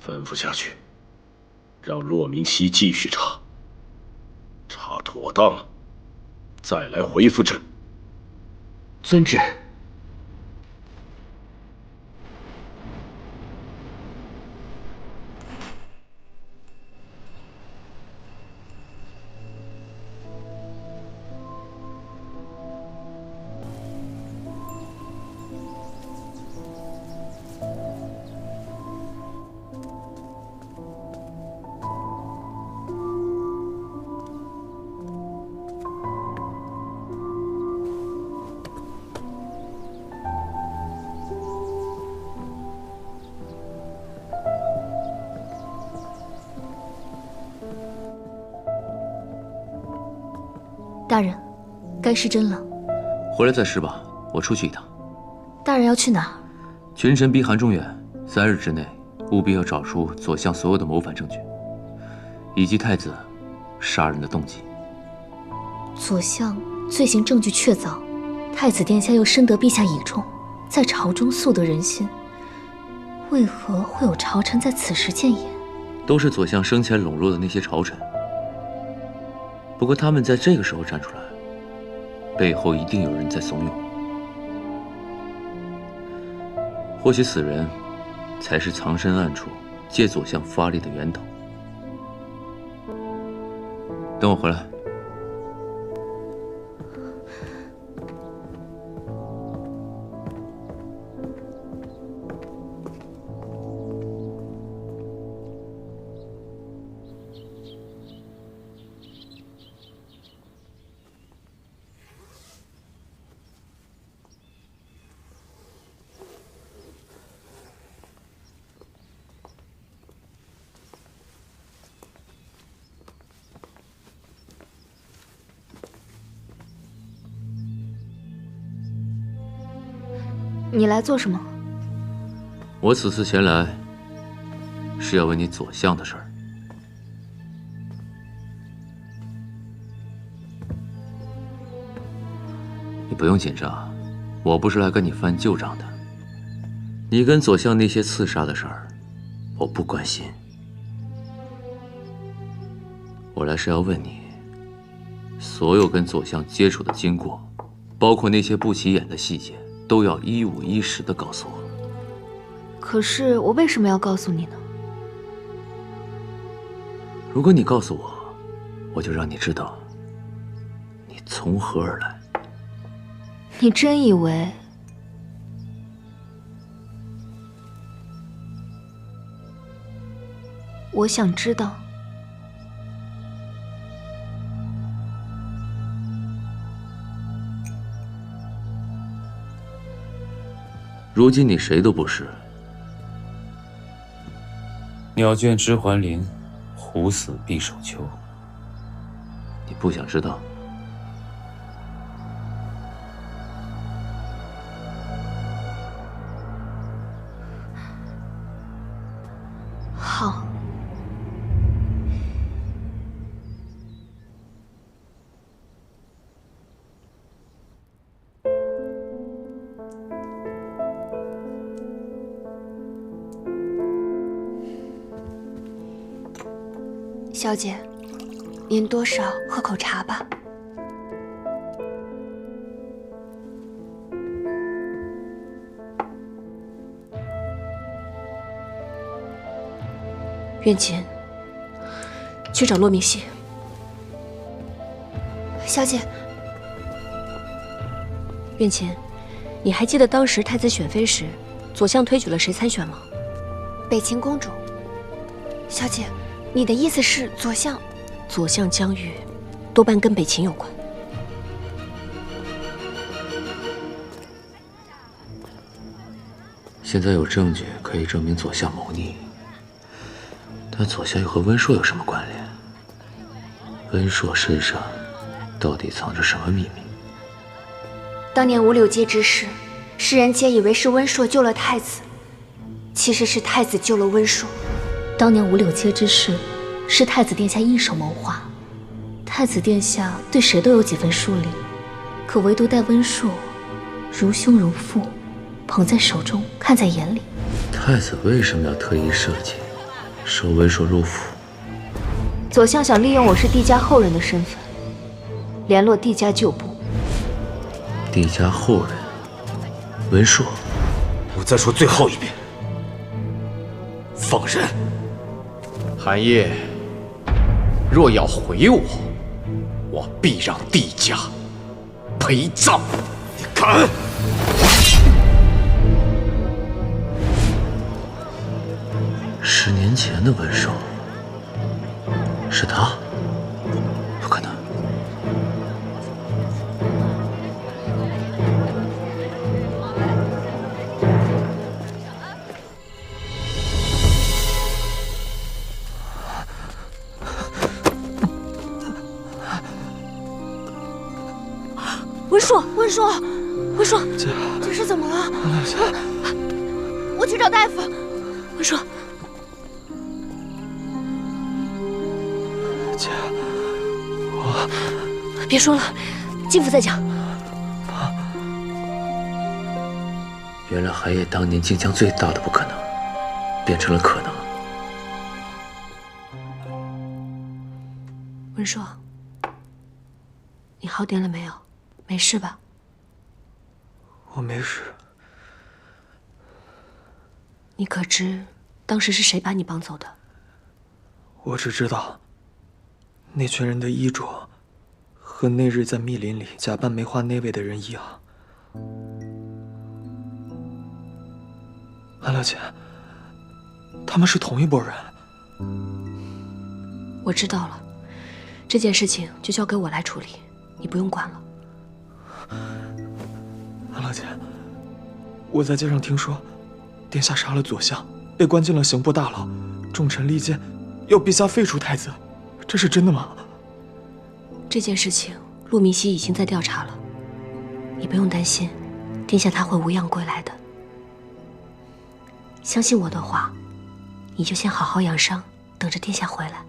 吩咐下去，让骆明熙继续查，查妥当了，再来回复朕。遵旨。大人，该失真了。回来再试吧，我出去一趟。大人要去哪儿？群臣逼韩中远，3日之内务必要找出左相所有的谋反证据，以及太子杀人的动机。左相罪行证据确凿，太子殿下又深得陛下倚重，在朝中素得人心，为何会有朝臣在此时谏言？都是左相生前笼络的那些朝臣。不过他们在这个时候站出来，背后一定有人在怂恿。或许此人才是藏身暗处借左相发力的源头。等我回来。你来做什么？我此次前来，是要问你左相的事儿。你不用紧张，我不是来跟你翻旧账的。你跟左相那些刺杀的事儿，我不关心。我来是要问你，所有跟左相接触的经过，包括那些不起眼的细节，都要一五一十地告诉我。可是我为什么要告诉你呢？如果你告诉我，我就让你知道你从何而来。你真以为我想知道？如今你谁都不是。鸟倦知还林，虎死必首丘。你不想知道？好。小姐，您多少喝口茶吧。苑琴，去找骆明熙。小姐。苑琴，你还记得当时太子选妃时，左相推举了谁参选吗？北秦公主。小姐，你的意思是左相？左相疆域，多半跟北秦有关。现在有证据可以证明左相谋逆，但左相又和温硕有什么关联？温硕身上到底藏着什么秘密？当年五柳街之事，世人皆以为是温硕救了太子，其实是太子救了温硕。当年五柳街之事，是太子殿下一手谋划。太子殿下对谁都有几分疏离，可唯独待温硕如兄如父，捧在手中，看在眼里。太子为什么要特意设计收温硕入府？左相想利用我是帝家后人的身份，联络帝家旧部。帝家后人文硕，我再说最后一遍，放人！韩烨，若要回我，我必让帝家陪葬。你敢？10年前的文硕，是他？不可能！文硕，文硕，文硕，姐，这是怎么了？姐，我去找大夫。文硕，姐，我别说了，进府再讲。原来韩烨当年竟将最大的不可能变成了可能。文硕，你好点了没有？没事吧？我没事。你可知当时是谁把你绑走的？我只知道，那群人的衣着和那日在密林里假扮梅花那位的人一样。安乐姐，他们是同一拨人。我知道了，这件事情就交给我来处理，你不用管了。安乐姐，我在街上听说，殿下杀了左相，被关进了刑部大牢，众臣力荐，要陛下废除太子，这是真的吗？这件事情，陆明熙已经在调查了，你不用担心，殿下他会无恙归来的。相信我的话，你就先好好养伤，等着殿下回来。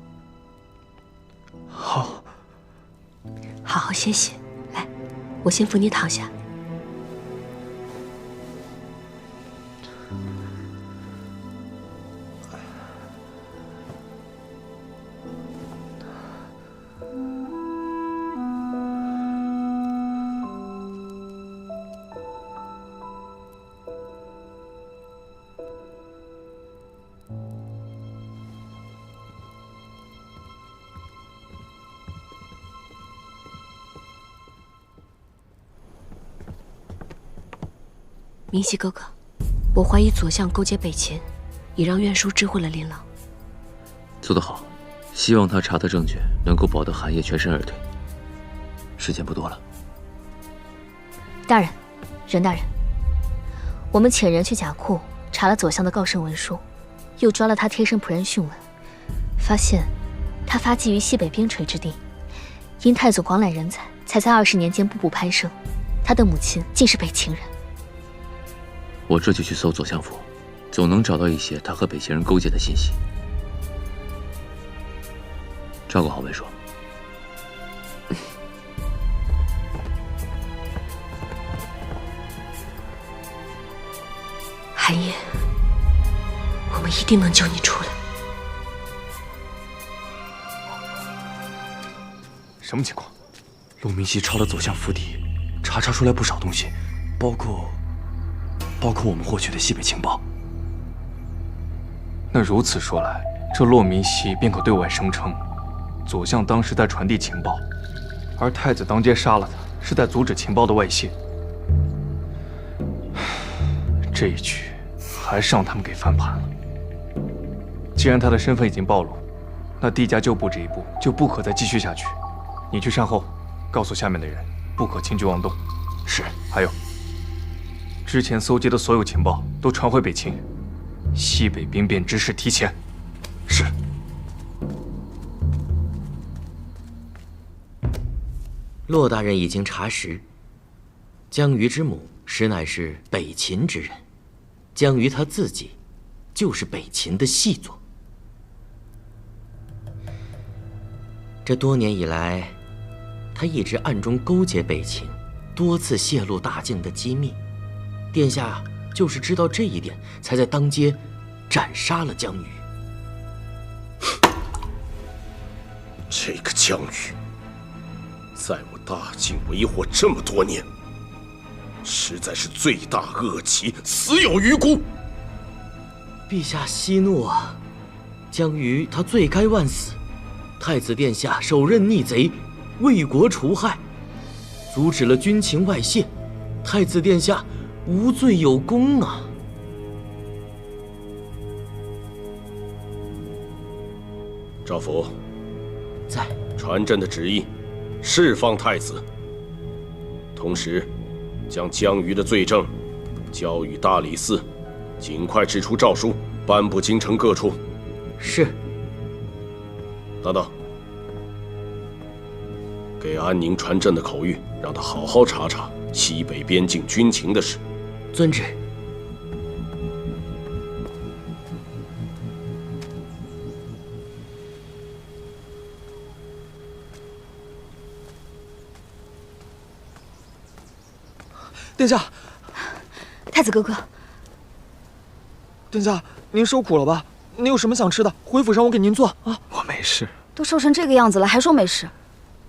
好，好好歇歇。来，我先扶你躺下。明熙哥哥，我怀疑左相勾结北秦，已让院叔知会了琳琅。做得好，希望他查得证据，能够保得韩烨全身而退。时间不多了。大人，任大人，我们遣人去甲库查了左相的告圣文书，又抓了他贴身仆人讯问，发现他发迹于西北边陲之地，因太祖广揽人才，才在20年间步步攀升。他的母亲竟是北秦人。我这就去搜左相府，总能找到一些他和北秦人勾结的信息。照顾好文硕。韩烨，我们一定能救你出来。什么情况？陆明熙抄了左相府邸，查出来不少东西，包括我们获取的西北情报。那如此说来，这骆明熙便可对外声称，左相当时在传递情报，而太子当街杀了他，是在阻止情报的外泄。这一局还是让他们给翻盘了。既然他的身份已经暴露，那帝家旧部这一步就不可再继续下去。你去善后，告诉下面的人，不可轻举妄动。是。还有，之前搜集的所有情报都传回北秦，西北兵变之事提前。是。骆大人已经查实，江瑜之母实乃是北秦之人，江瑜他自己就是北秦的细作。这多年以来，他一直暗中勾结北秦，多次泄露大境的机密。殿下就是知道这一点，才在当街斩杀了江瑜。这个江瑜，在我大境为祸这么多年，实在是罪大恶极，死有余辜。陛下息怒啊！江瑜他罪该万死，太子殿下手刃逆贼，为国除害，阻止了军情外泄，太子殿下无罪有功啊！赵福，在传朕的旨意，释放太子，同时将江瑜的罪证交予大理寺，尽快制出诏书，颁布京城各处。是。等等，给安宁传朕的口谕，让他好好查查西北边境军情的事。遵旨。殿下，太子哥哥，殿下，您受苦了吧？您有什么想吃的，回府让我给您做啊。我没事，都瘦成这个样子了，还说没事？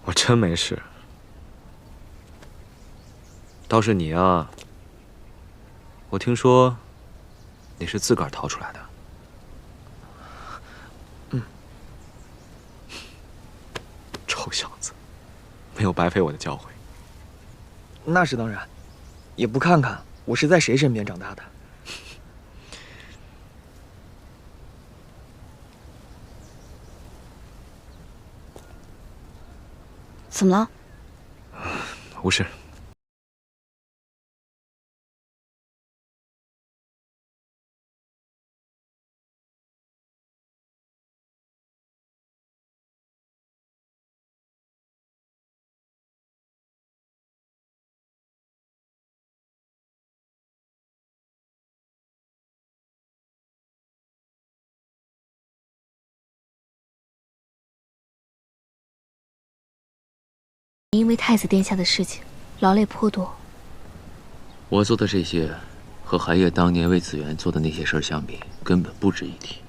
我真没事。倒是你啊，我听说你是自个儿逃出来的。臭小子，没有白费我的教诲。那是当然，也不看看我是在谁身边长大的。怎么了？无事。因为太子殿下的事情，劳累颇多。我做的这些，和寒夜当年为子元做的那些事儿相比，根本不值一提。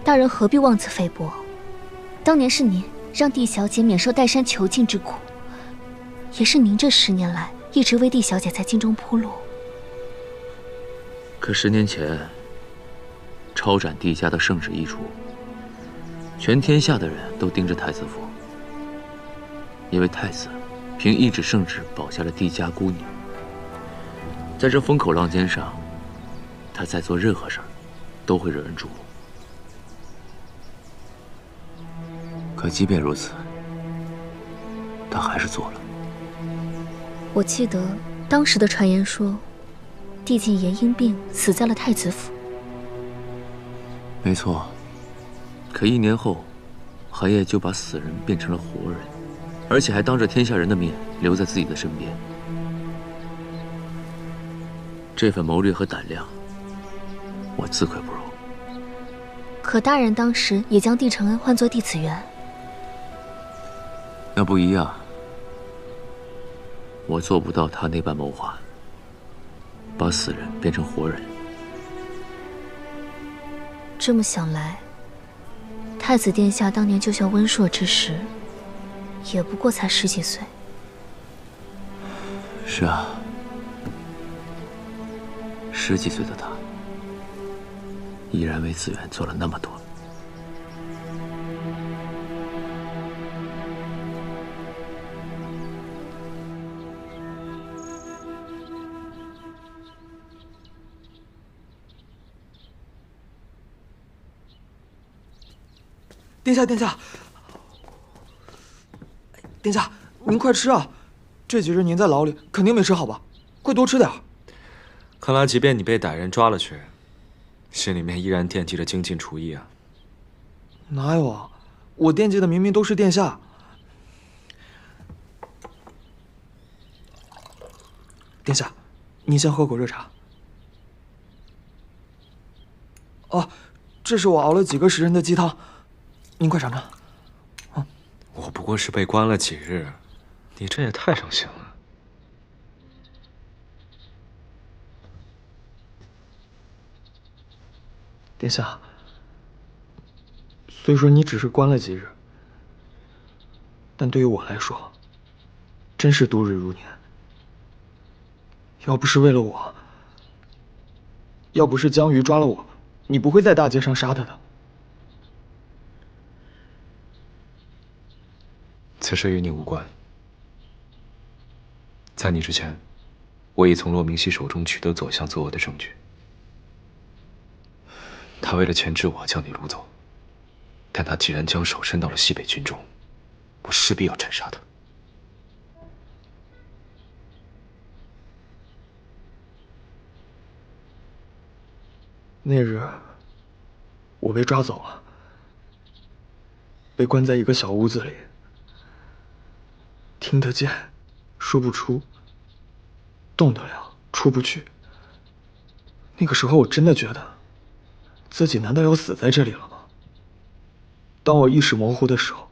大人何必妄自菲薄？当年是您让帝小姐免受岱山囚禁之苦，也是您这10年来一直为帝小姐在京中铺路。可10年前，抄斩帝家的圣旨一出，全天下的人都盯着太子府。因为太子凭一纸圣旨保下了帝家姑娘，在这风口浪尖上，他再做任何事儿，都会惹人注目。可即便如此，他还是做了。我记得当时的传言说，帝竟爷因病死在了太子府。没错，可1年后，寒夜就把死人变成了活人。而且还当着天下人的面留在自己的身边，这份谋略和胆量，我自愧不如。可大人当时也将帝承恩换作帝子元，那不一样。我做不到他那般谋划，把死人变成活人。这么想来，太子殿下当年救下温硕之时，也不过才10几岁。是啊，10几岁的他，依然为子元做了那么多。殿下，殿下。殿下，您快吃啊！这几日您在牢里，肯定没吃好吧？快多吃点。看来，即便你被歹人抓了去，心里面依然惦记着精进厨艺啊。哪有啊！我惦记的明明都是殿下。殿下，您先喝口热茶。哦，这是我熬了几个时辰的鸡汤，您快尝尝。我不过是被关了几日，你这也太省心了。殿下，虽说你只是关了几日，但对于我来说，真是度日如年。要不是为了我，要不是江瑜抓了我，你不会在大街上杀他的。此事与你无关。在你之前，我已从骆明熙手中取得左相作恶的证据。他为了钳制我，将你掳走。但他既然将手伸到了西北军中，我势必要斩杀他。那日，我被抓走了，被关在一个小屋子里，听得见，说不出，动得了，出不去。那个时候，我真的觉得，自己难道要死在这里了吗？当我意识模糊的时候，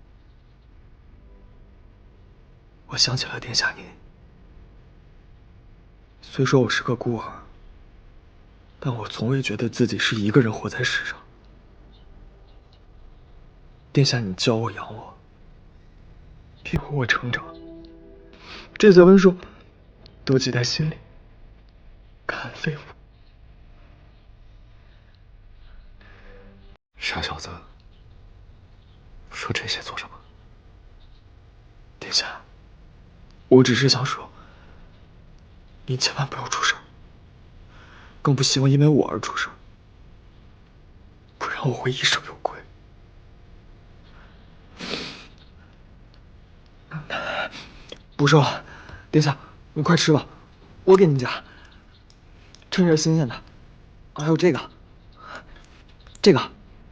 我想起了殿下您。虽说我是个孤儿，但我从未觉得自己是一个人活在世上。殿下，你教我养我，庇护我成长，这些温柔都记在心里，感恩肺腑。傻小子，说这些做什么？殿下，我只是想说，您千万不要出事，更不希望因为我而出事，不然我会一生有愧。不说了，殿下，你快吃吧，我给您夹。趁热新鲜的，还有这个，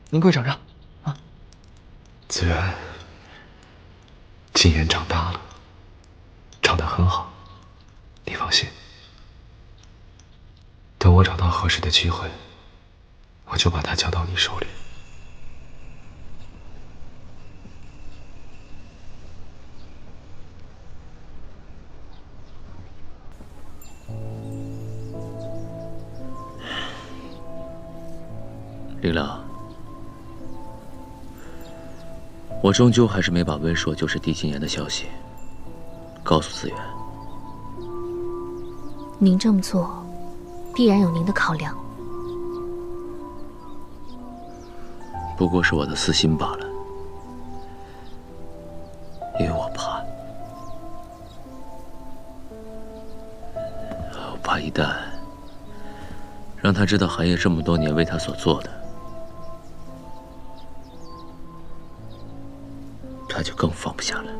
您快尝尝啊。子源，今言长大了，长得很好，你放心。等我找到合适的机会，我就把它交到你手里。林良，我终究还是没把温硕就是帝金言的消息告诉子源。您这么做，必然有您的考量。不过是我的私心罢了，因为我怕一旦让他知道寒夜这么多年为他所做的，他就更放不下了。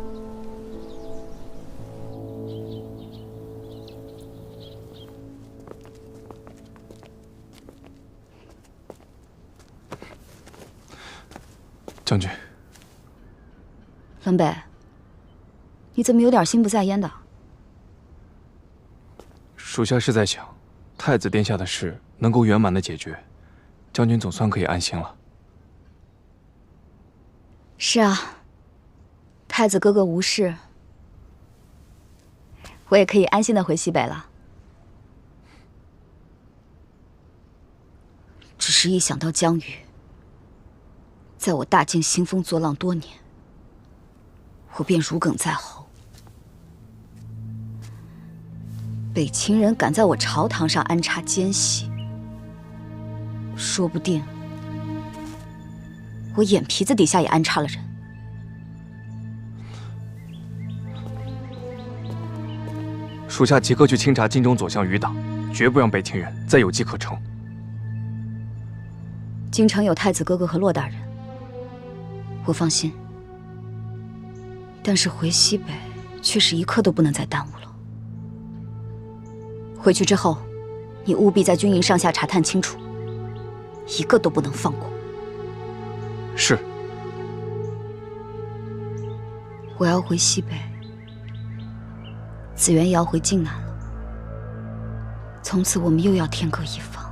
将军，冷北，你怎么有点心不在焉的？属下是在想，太子殿下的事能够圆满的解决，将军总算可以安心了。是啊，太子哥哥无事，我也可以安心的回西北了。只是一想到江宇在我大境兴风作浪多年，我便如鲠在喉。北秦人敢在我朝堂上安插奸细，说不定我眼皮子底下也安插了人。属下即刻去清查晋中左相余党，绝不让北秦人再有机可乘。京城有太子哥哥和骆大人，我放心。但是回西北却是一刻都不能再耽误了。回去之后，你务必在军营上下查探清楚，一个都不能放过。是。我要回西北，子源也要回靖南了。从此我们又要天各一方。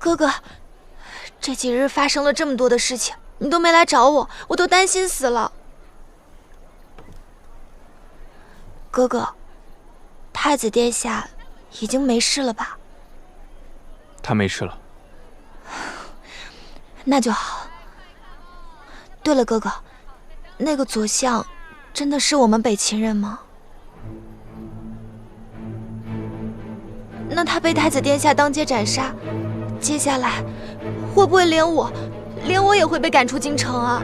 哥哥，这几日发生了这么多的事情，你都没来找我，我都担心死了。哥哥，太子殿下已经没事了吧？他没事了。那就好。对了，哥哥，那个左相真的是我们北秦人吗？那他被太子殿下当街斩杀，接下来会不会连我也会被赶出京城啊？